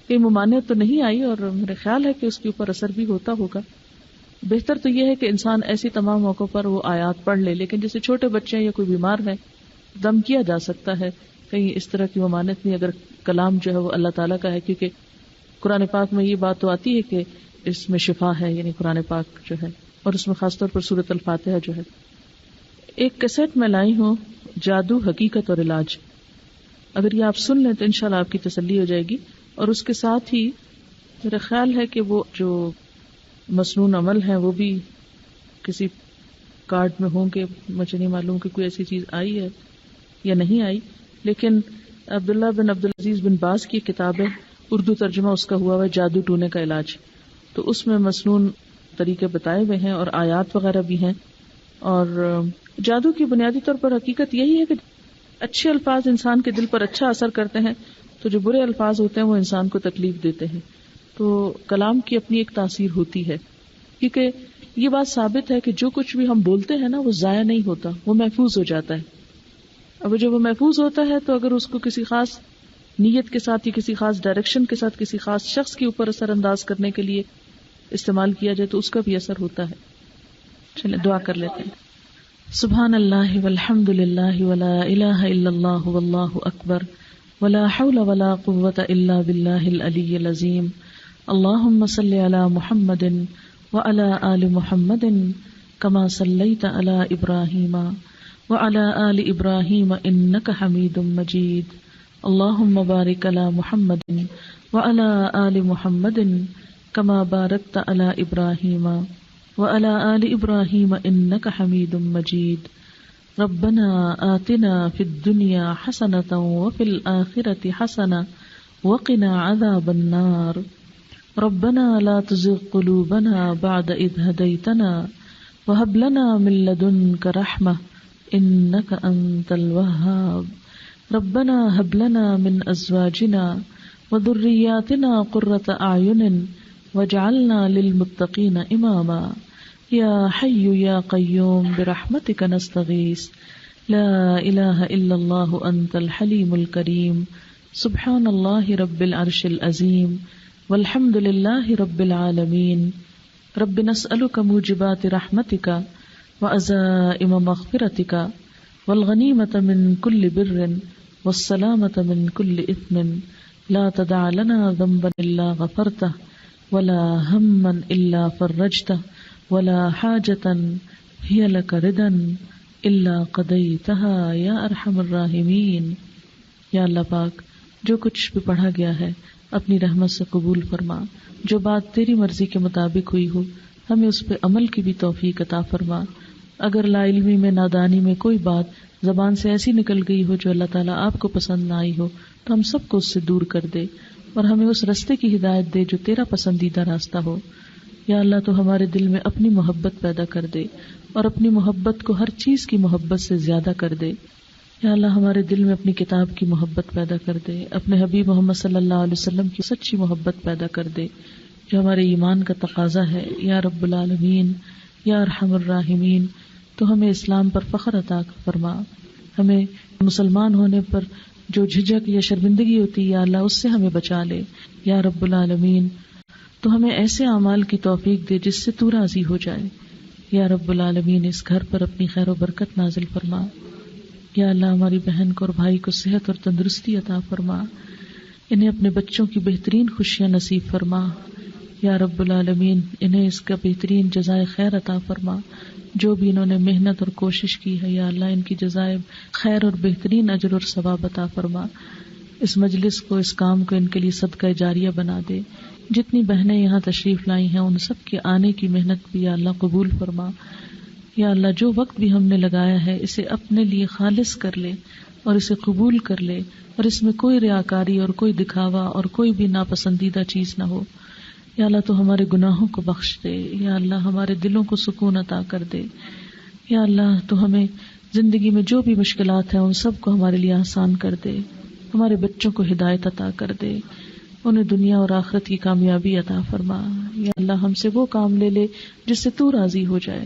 کوئی ممانعت تو نہیں آئی اور میرے خیال ہے کہ اس کے اوپر اثر بھی ہوتا ہوگا۔ بہتر تو یہ ہے کہ انسان ایسی تمام موقعوں پر وہ آیات پڑھ لے، لیکن جیسے چھوٹے بچے یا کوئی بیمار ہے دم کیا جا سکتا ہے، کہیں اس طرح کی ممانعت نہیں، اگر کلام جو ہے وہ اللہ تعالیٰ کا ہے، کیونکہ قرآن پاک میں یہ بات تو آتی ہے کہ اس میں شفا ہے، یعنی قرآن پاک جو ہے، اور اس میں خاص طور پر سورۃ الفاتحہ جو ہے۔ ایک کیسٹ میں لائی ہوں، جادو حقیقت اور علاج، اگر یہ آپ سن لیں تو انشاءاللہ آپ کی تسلی ہو جائے گی، اور اس کے ساتھ ہی میرا خیال ہے کہ وہ جو مسنون عمل ہیں وہ بھی کسی کارڈ میں ہوں گے، مجھے نہیں معلوم کہ کوئی ایسی چیز آئی ہے یا نہیں آئی، لیکن عبداللہ بن عبدالعزیز بن باز کی کتاب ہے، اردو ترجمہ اس کا ہوا ہے جادو ٹونے کا علاج، تو اس میں مسنون طریقے بتائے ہوئے ہیں اور آیات وغیرہ بھی ہیں۔ اور جادو کی بنیادی طور پر حقیقت یہی ہے کہ اچھے الفاظ انسان کے دل پر اچھا اثر کرتے ہیں، تو جو برے الفاظ ہوتے ہیں وہ انسان کو تکلیف دیتے ہیں۔ تو کلام کی اپنی ایک تاثیر ہوتی ہے، کیونکہ یہ بات ثابت ہے کہ جو کچھ بھی ہم بولتے ہیں نا وہ ضائع نہیں ہوتا، وہ محفوظ ہو جاتا ہے۔ اب جب وہ محفوظ ہوتا ہے تو اگر اس کو کسی خاص نیت کے ساتھ یا کسی خاص ڈائریکشن کے ساتھ کسی خاص شخص کے اوپر اثر انداز کرنے کے لیے استعمال کیا جائے تو اس کا بھی اثر ہوتا ہے۔ چلیں دعا کر لیتے ہیں۔ سبحان اللہ والحمد للہ ولا الہ الا اللہ واللہ اکبر ولا حول ولا قوة الا باللہ العلی العظیم۔ اللہم صلی علی محمد وعلی آل محمد کما صلیت علی ابراہیم وعلی آل ابراہیم انک حمید مجید۔ اللہم بارک علی محمد وعلی آل محمد کما بارکت علی ابراہیم وعلی آل ابراہیم انک حمید مجید۔ ربنا آتنا فی الدنیا حسنۃ وفی الآخرۃ حسنۃ وقنا عذاب النار۔ ربنا لا تزغ قلوبنا بعد إذ هديتنا وهب لنا من لدنك رحمة إنك أنت الوهاب۔ ربنا هب لنا من أزواجنا وذرياتنا قرة أعين واجعلنا للمتقين إماما۔ یا حی یا قیوم برحمتک نستغیث لا الہ الا اللہ انت الحلیم الکریم سبحان اللہ رب العرش العظیم والحمد للہ رب العالمین رب نسألک موجبات رحمتک وعزائم مغفرتک والغنیمۃ من کل بر والسلامۃ من کل اثم لا تدع لنا ذنبا الا غفرته ولا ہما الا فرجته ولا حاجة هي لك ردا الا قضيتها یا ارحم الراحمین۔ یا اللہ پاک، جو کچھ بھی پڑھا گیا ہے اپنی رحمت سے قبول فرما، جو بات تیری مرضی کے مطابق ہوئی ہو ہمیں اس پہ عمل کی بھی توفیق عطا فرما۔ اگر لا علمی میں، نادانی میں کوئی بات زبان سے ایسی نکل گئی ہو جو اللہ تعالیٰ آپ کو پسند نہ آئی ہو تو ہم سب کو اس سے دور کر دے اور ہمیں اس رستے کی ہدایت دے جو تیرا پسندیدہ راستہ ہو۔ یا اللہ تو ہمارے دل میں اپنی محبت پیدا کر دے اور اپنی محبت کو ہر چیز کی محبت سے زیادہ کر دے۔ یا اللہ ہمارے دل میں اپنی کتاب کی محبت پیدا کر دے، اپنے حبیب محمد صلی اللہ علیہ وسلم کی سچی محبت پیدا کر دے جو ہمارے ایمان کا تقاضا ہے۔ یا رب العالمین، یا ارحم الراحمین، تو ہمیں اسلام پر فخر عطا فرما، ہمیں مسلمان ہونے پر جو جھجک یا شرمندگی ہوتی ہے یا اللہ اس سے ہمیں بچا لے۔ یا رب العالمین، تو ہمیں ایسے اعمال کی توفیق دے جس سے تو راضی ہو جائے۔ یا رب العالمین، اس گھر پر اپنی خیر و برکت نازل فرما۔ یا اللہ ہماری بہن کو اور بھائی کو صحت اور تندرستی عطا فرما، انہیں اپنے بچوں کی بہترین خوشیاں نصیب فرما۔ یا رب العالمین، انہیں اس کا بہترین جزائے خیر عطا فرما، جو بھی انہوں نے محنت اور کوشش کی ہے یا اللہ ان کی جزائے خیر اور بہترین اجر اور ثواب عطا فرما۔ اس مجلس کو، اس کام کو ان کے لیے صدقہ جاریہ بنا دے۔ جتنی بہنیں یہاں تشریف لائی ہیں ان سب کے آنے کی محنت بھی یا اللہ قبول فرما۔ یا اللہ جو وقت بھی ہم نے لگایا ہے اسے اپنے لیے خالص کر لے اور اسے قبول کر لے، اور اس میں کوئی ریاکاری اور کوئی دکھاوا اور کوئی بھی ناپسندیدہ چیز نہ ہو۔ یا اللہ تو ہمارے گناہوں کو بخش دے، یا اللہ ہمارے دلوں کو سکون عطا کر دے۔ یا اللہ تو ہمیں زندگی میں جو بھی مشکلات ہیں ان سب کو ہمارے لیے آسان کر دے، ہمارے بچوں کو ہدایت عطا کر دے، انہیں دنیا اور آخرت کی کامیابی عطا فرما۔ یا اللہ ہم سے وہ کام لے لے جس سے تو راضی ہو جائے۔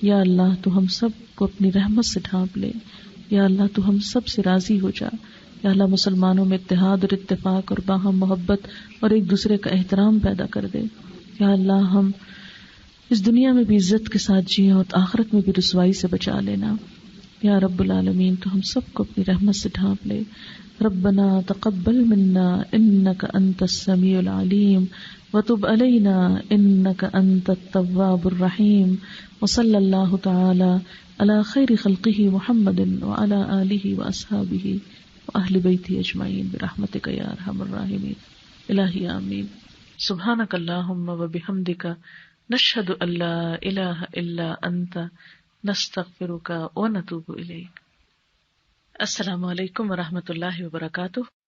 یا اللہ تو ہم سب کو اپنی رحمت سے ڈھانپ لے۔ یا اللہ تو ہم سب سے راضی ہو جا۔ یا اللہ مسلمانوں میں اتحاد اور اتفاق اور باہم محبت اور ایک دوسرے کا احترام پیدا کر دے۔ یا اللہ ہم اس دنیا میں بھی عزت کے ساتھ جئیں اور آخرت میں بھی رسوائی سے بچا لینا۔ یا رب العالمین، تو ہم سب کو اپنی رحمت سے ڈھانپ لے۔ ربنا تقبل منا انک انت السمیع العلیم وتب علینا انک انت التواب الرحیم وصلی اللہ تعالی علی خیر خلقہ محمد وعلی آلہ واصحابہ واہل بیتہ اجمعین برحمتک یا ارحم الراحمین۔ الہی آمین۔ سبحانک اللہم وبحمدک نشہد ان لا الہ الا انت نستغفرک ونتوب الیک۔ السلام علیکم ورحمۃ اللہ وبرکاتہ۔